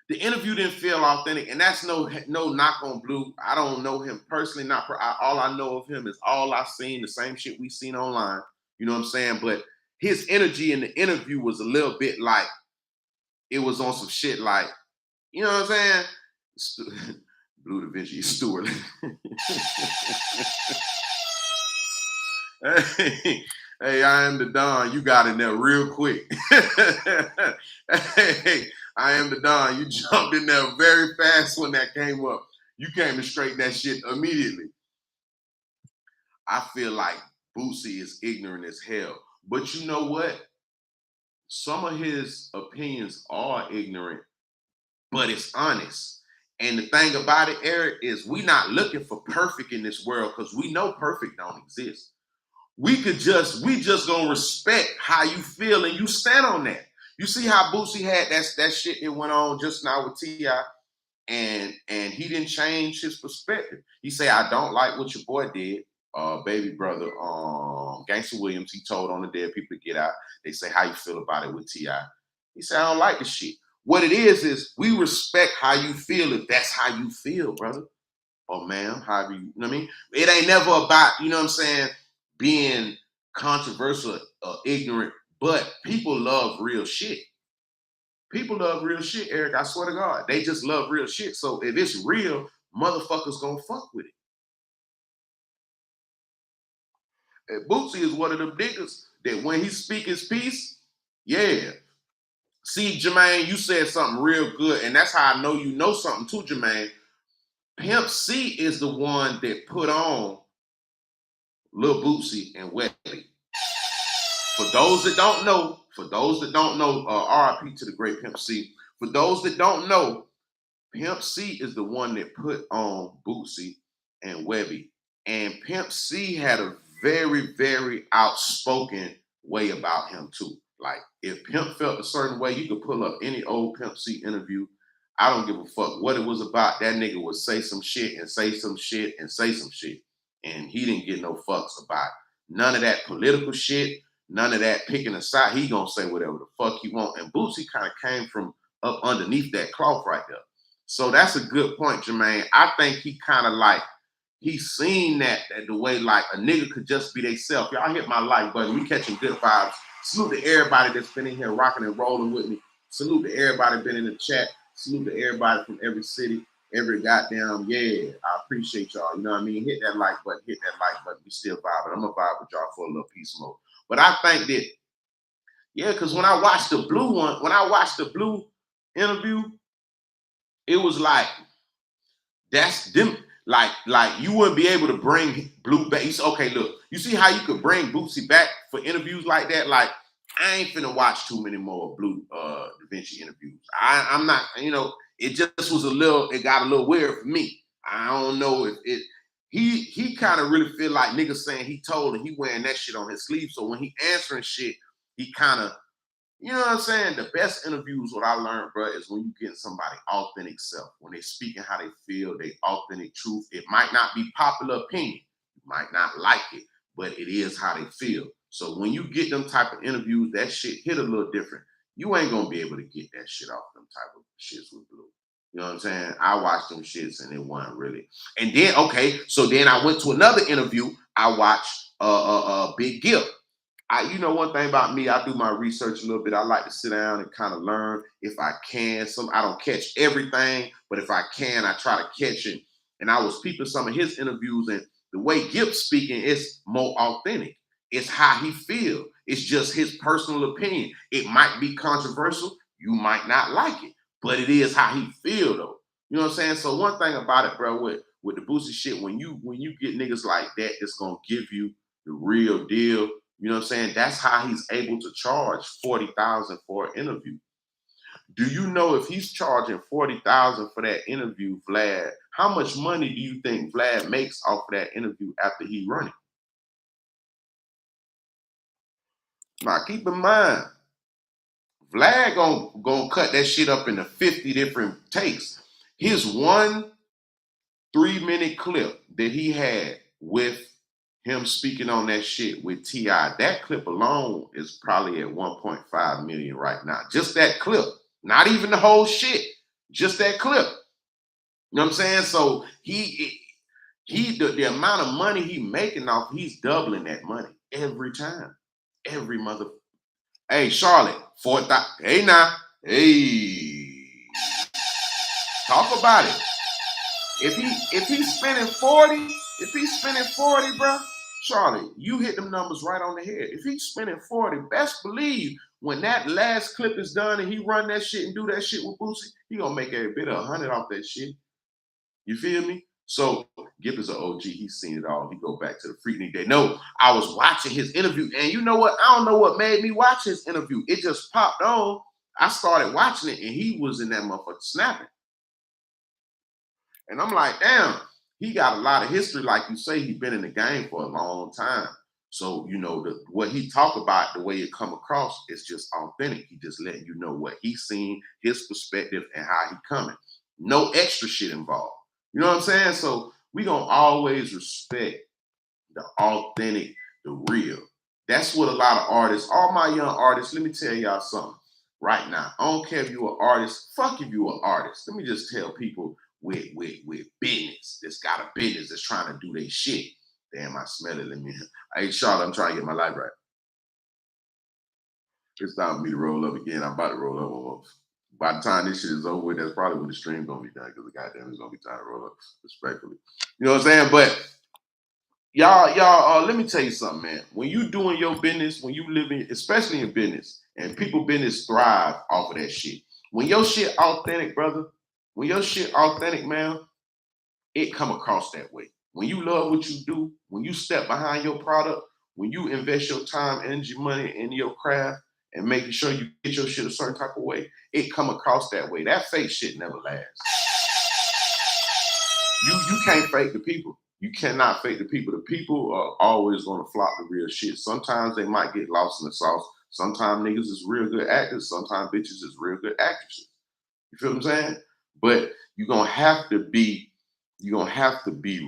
S1: the interview didn't feel authentic, and that's no knock on Blue. I don't know him personally. All I know of him is all I've seen, the same shit we seen online. You know what I'm saying? But his energy in the interview was a little bit like it was on some shit like, you know what I'm saying? Blue Da Vinci Stewart. Hey, hey, I am the Don. You got in there real quick. Hey, I am the Don. You jumped in there very fast when that came up. You came to straighten that shit immediately. I feel like Boosie is ignorant as hell. But you know what? Some of his opinions are ignorant, but it's honest. And the thing about it, Eric, is we not looking for perfect in this world because we know perfect don't exist. We just gonna respect how you feel and you stand on that. You see how Boosie had that shit that went on just now with T.I. and he didn't change his perspective. He say, I don't like what your boy did, baby brother, Gangsta Williams. He told on the dead people to get out. They say, how you feel about it with T.I.? He said, I don't like the shit. What it is we respect how you feel if that's how you feel, brother. Or ma'am, however you know what I mean? It ain't never about, you know what I'm saying, being controversial or ignorant, but people love real shit. People love real shit, Eric. I swear to God. They just love real shit. So if it's real, motherfuckers gonna fuck with it. And Bootsy is one of them niggas that when he speak his piece, yeah. See, Jermaine, you said something real good, and that's how I know you know something too, Jermaine. Pimp C is the one that put on Lil Bootsy and Wesley. For those that don't know, RIP to the great Pimp C. For those that don't know, Pimp C is the one that put on Bootsy and Webby. And Pimp C had a very, very outspoken way about him too. Like if Pimp felt a certain way, you could pull up any old Pimp C interview. I don't give a fuck what it was about. That nigga would say some shit and say some shit and say some shit. And he didn't get no fucks about none of that political shit, none of that picking a side. He gonna say whatever the fuck he want. And Bootsy kind of came from up underneath that cloth right there. So that's a good point, Jermaine. I think he kind of like he's seen that the way like a nigga could just be theyself. Y'all hit my like button. We catching good vibes. Salute to everybody that's been in here rocking and rolling with me. Salute to everybody been in the chat. Salute to everybody from every city, every goddamn yeah. I appreciate y'all. You know what I mean? Hit that like button. Hit that like button. We still vibing. I'm gonna vibe with y'all for a little peace mode. But I think that yeah, because when I watched the blue one, when I watched the blue interview, it was like that's them. Like you wouldn't be able to bring Blue back. Okay, look, you see how you could bring Bootsy back for interviews like that? Like, I ain't finna watch too many more Blue Da Vinci interviews. I'm not, it just was it got a little weird for me. I don't know if it he kind of really feel like niggas saying he told and he wearing that shit on his sleeve. So when he answering shit, he kind of you know what I'm saying? The best interviews, what I learned, bro, is when you get somebody authentic self, when they speaking how they feel, they authentic truth. It might not be popular opinion, you might not like it, but it is how they feel. So when you get them type of interviews, that shit hit a little different. You ain't gonna be able to get that shit off them type of shits with Blue. You know what I'm saying? I watched them shits and it wasn't really. And then okay, so then I went to another interview. I watched Big Gift. You know one thing about me, I do my research a little bit. I like to sit down and kind of learn if I can. I don't catch everything, but if I can, I try to catch it. And I was peeping some of his interviews, and the way Gibbs speaking is more authentic. It's how he feel. It's just his personal opinion. It might be controversial. You might not like it, but it is how he feel though. You know what I'm saying? So one thing about it, bro, with the Boosie shit, when you get niggas like that, it's gonna give you the real deal. You know what I'm saying? That's how he's able to charge $40,000 for an interview. Do you know if he's charging $40,000 for that interview, Vlad? How much money do you think Vlad makes off of that interview after he running? Now keep in mind, Vlad gonna cut that shit up into 50 different takes. His 1 3-minute clip that he had with him speaking on that shit with T.I., that clip alone is probably at 1.5 million right now. Just that clip. Not even the whole shit. Just that clip. You know what I'm saying? So the amount of money he making off, he's doubling that money every time. Every mother. Hey, Charlotte, 4,000. Hey now. Hey. Talk about it. If he's spending 40, bro, Charlie, you hit them numbers right on the head. If he's spending 40, best believe when that last clip is done and he run that shit and do that shit with Boosie, he gonna make every bit of 100 off that shit. You feel me? So Gipp is an OG. He's seen it all. He go back to the Freaknik Day. No, I was watching his interview, and you know what? I don't know what made me watch his interview. It just popped on. I started watching it, and he was in that motherfucker snapping. And I'm like, damn, he got a lot of history. Like you say, he's been in the game for a long time. So, what he talk about, the way it come across, is just authentic. He just letting you know what he's seen, his perspective, and how he coming. No extra shit involved. You know what I'm saying? So we gonna always respect the authentic, the real. That's what a lot of artists, all my young artists, let me tell y'all something right now. I don't care if you're an artist, fuck if you're an artist. Let me just tell people with business that's got a business that's trying to do their shit. Damn, I smell it. Hey, Charlotte, I'm trying to get my life right. It's time for me to roll up again. I'm about to roll up almost. By the time this shit is over with, that's probably when the stream's gonna be done because the goddamn it's gonna be time to roll up, respectfully. You know what I'm saying? But y'all, let me tell you something, man. When you doing your business, when you living, especially in business, and people business thrive off of that shit. When your shit authentic, brother, when your shit authentic, man, it come across that way. When you love what you do, when you step behind your product, when you invest your time, energy, money in your craft, and making sure you get your shit a certain type of way, it come across that way. That fake shit never lasts. You can't fake the people. You cannot fake the people. The people are always gonna flock the real shit. Sometimes they might get lost in the sauce. Sometimes niggas is real good actors. Sometimes bitches is real good actresses. You feel what I'm saying? But you're gonna have to be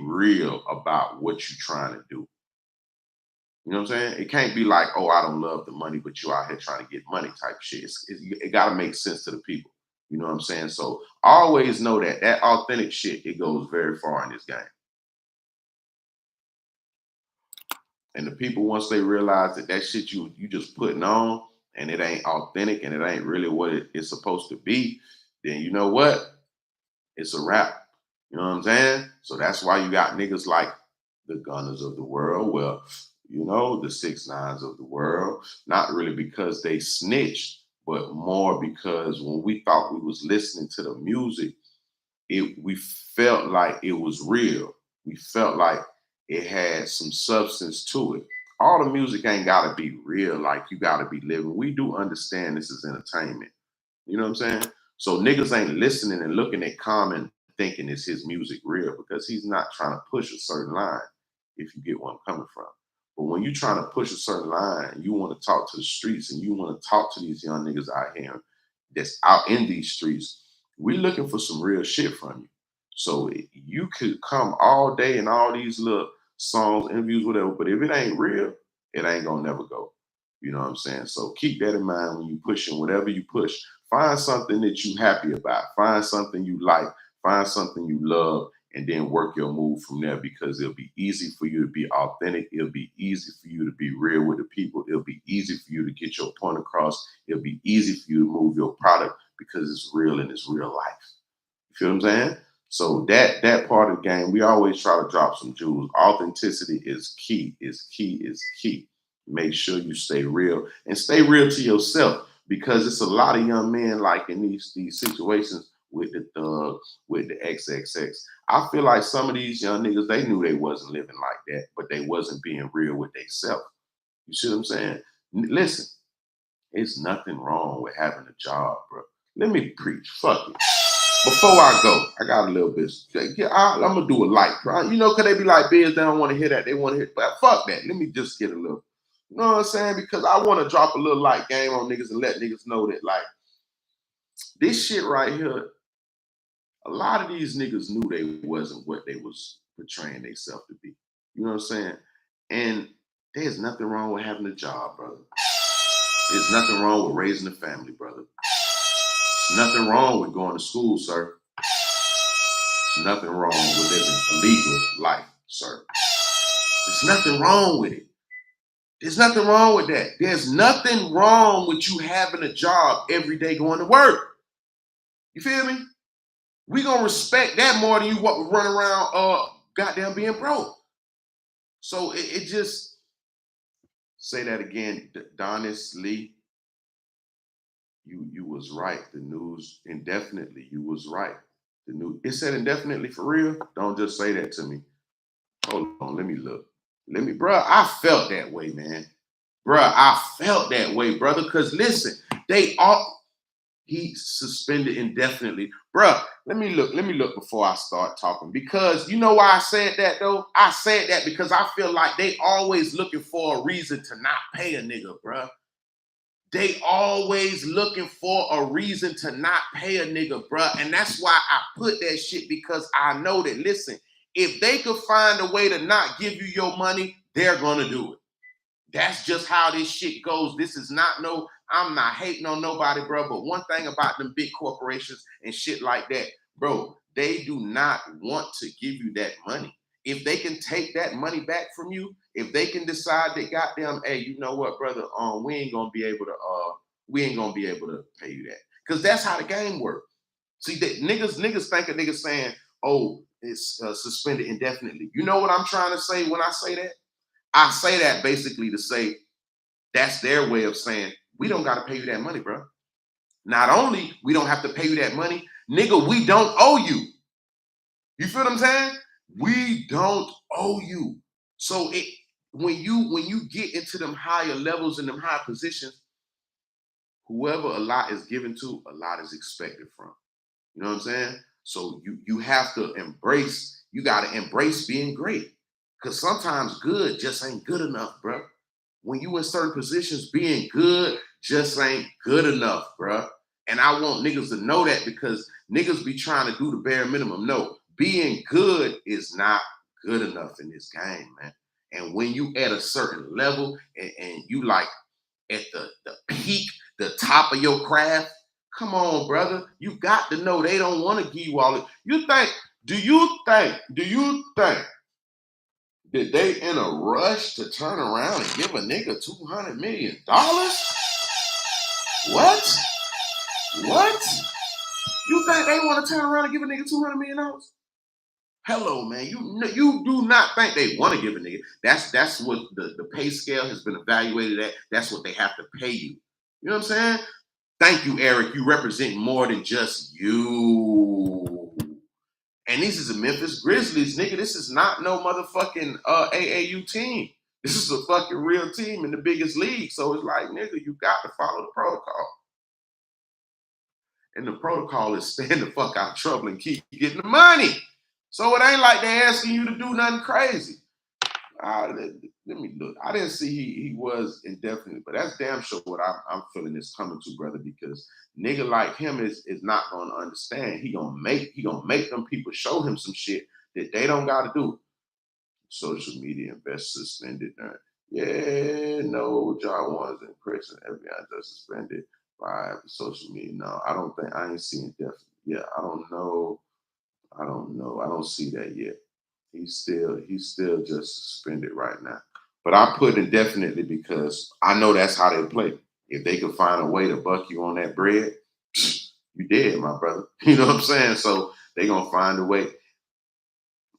S1: real about what you're trying to do. You know what I'm saying? It can't be like, oh, I don't love the money, but you out here trying to get money type shit. It got to make sense to the people. You know what I'm saying? So always know that that authentic shit, it goes very far in this game. And the people, once they realize that that shit you just putting on and it ain't authentic and it ain't really what it's supposed to be, then you know what? It's a wrap. You know what I'm saying? So that's why you got niggas like the Gunners of the world. Well, you know, the 6ix9ines of the world. Not really because they snitched, but more because when we thought we was listening to the music, we felt like it was real. We felt like it had some substance to it. All the music ain't gotta be real, like you gotta be living. We do understand this is entertainment. You know what I'm saying? So niggas ain't listening and looking at Common thinking is his music real because he's not trying to push a certain line, if you get where I'm coming from. But when you're trying to push a certain line and you want to talk to the streets and you want to talk to these young niggas out here that's out in these streets, we looking for some real shit from you. So you could come all day and all these little songs, interviews, whatever, but if it ain't real, it ain't gonna never go. You know what I'm saying? So keep that in mind when you pushing whatever you push. Find something that you happy about. Find something you like. Find something you love, and then work your move from there because it'll be easy for you to be authentic. It'll be easy for you to be real with the people. It'll be easy for you to get your point across. It'll be easy for you to move your product because it's real and it's real life. You feel what I'm saying? So that part of the game, we always try to drop some jewels. Authenticity is key, is key, is key. Make sure you stay real and stay real to yourself because it's a lot of young men like in these situations with the thug, with the XXX. I feel like some of these young niggas, they knew they wasn't living like that, but they wasn't being real with themselves. You see what I'm saying? Listen, it's nothing wrong with having a job, bro. Let me preach. Fuck it. Before I go, I got a little bit. Yeah, I'm gonna do a light, right? You know, cause they be like, "Biz, they don't want to hear that. They want to hear." But fuck that. Let me just get a little. You know what I'm saying? Because I want to drop a little light game on niggas and let niggas know that like this shit right here. A lot of these niggas knew they wasn't what they was portraying themselves to be. You know what I'm saying? And there's nothing wrong with having a job, brother. There's nothing wrong with raising a family, brother. There's nothing wrong with going to school, sir. There's nothing wrong with living a legal life, sir. There's nothing wrong with it. There's nothing wrong with that. There's nothing wrong with you having a job every day going to work. You feel me? We gonna respect that more than you run around goddamn being broke. So it just say that again, Donis Lee. You was right. The news indefinitely. You was right. The news it said indefinitely for real. Don't just say that to me. Hold on, let me look. Let me, bruh. I felt that way, man. Bruh, I felt that way, brother. Cause listen, they all he suspended indefinitely. Bruh, let me look before I start talking. Because you know why I said that though? I said that because I feel like they always looking for a reason to not pay a nigga, bruh. They always looking for a reason to not pay a nigga, bruh. And that's why I put that shit because I know that, listen, if they could find a way to not give you your money, they're gonna do it. That's just how this shit goes. This is not no, I'm not hating on nobody, bro. But one thing about them big corporations and shit like that, bro, they do not want to give you that money. If they can take that money back from you, if they can decide that goddamn, hey, you know what, brother, we ain't gonna be able to pay you that. Cause that's how the game works. See, that niggas think a nigga saying, oh, it's suspended indefinitely. You know what I'm trying to say when I say that? I say that basically to say that's their way of saying we don't got to pay you that money, bro. Not only we don't have to pay you that money, nigga, we don't owe you. You feel what I'm saying? We don't owe you. So when you get into them higher levels and them high positions, whoever a lot is given to, a lot is expected from. You know what I'm saying? So you have to embrace You got to embrace being great. Because sometimes good just ain't good enough, bro. When you in certain positions, being good just ain't good enough, bro. And I want niggas to know that because niggas be trying to do the bare minimum. No, being good is not good enough in this game, man. And when you at a certain level and you like at the peak, the top of your craft, come on, brother. You got to know they don't want to give you all it. Do you think that they in a rush to turn around and give a nigga $200 million? What? What? You think they want to turn around and give a nigga $200 million? Hello, man. You do not think they want to give a nigga. That's what the pay scale has been evaluated at. That's what they have to pay you. You know what I'm saying? Thank you, Eric. You represent more than just you. And this is a Memphis Grizzlies, nigga. This is not no motherfucking AAU team. This is a fucking real team in the biggest league. So it's like, nigga, you got to follow the protocol. And the protocol is stay in the fuck out of trouble and keep getting the money. So it ain't like they asking you to do nothing crazy. Let me look. I didn't see he was indefinite, but that's damn sure what I'm feeling is coming to, brother, because nigga like him is not gonna understand. He gonna make them people show him some shit that they don't gotta do. Social media investors suspended. Yeah, no, John Warren's in prison. FBI just suspended by social media. No, I ain't seeing definitely. Yeah, I don't know. I don't see that yet. He's still just suspended right now. But I put indefinitely because I know that's how they play. If they could find a way to buck you on that bread, you dead, my brother. You know what I'm saying? So they gonna find a way.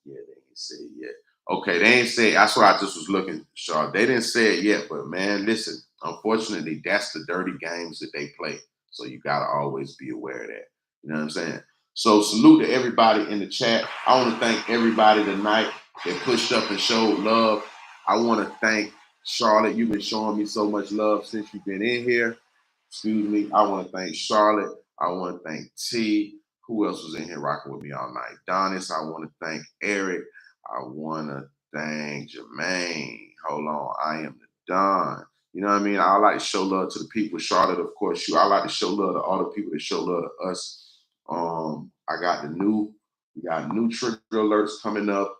S1: Yeah, they ain't say it yet. Okay, they ain't say. That's what I just was looking, Shaw. They didn't say it yet, but man, listen. Unfortunately, that's the dirty games that they play. So you gotta always be aware of that. You know what I'm saying? So salute to everybody in the chat. I want to thank everybody tonight that pushed up and showed love. I want to thank Charlotte. You've been showing me so much love since you've been in here. Excuse me. I want to thank Charlotte. I want to thank T. Who else was in here rocking with me all night? Donis. I want to thank Eric. I want to thank Jermaine. Hold on. I am the Don. You know what I mean? I like to show love to the people. Charlotte, of course, I like to show love to all the people that show love to us. We got new trigger alerts coming up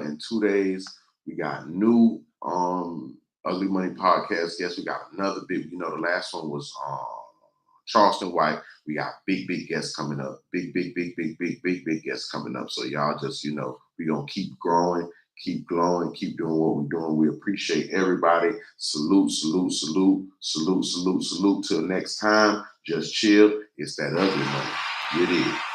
S1: in 2 days. We got new Ugly Money podcast. Yes, we got another big, the last one was Charleston White. We got big guests coming up. Big guests coming up. So y'all just, we're gonna keep growing, keep glowing, keep doing what we're doing. We appreciate everybody. Salute. Till next time, just chill. It's that ugly money. It is.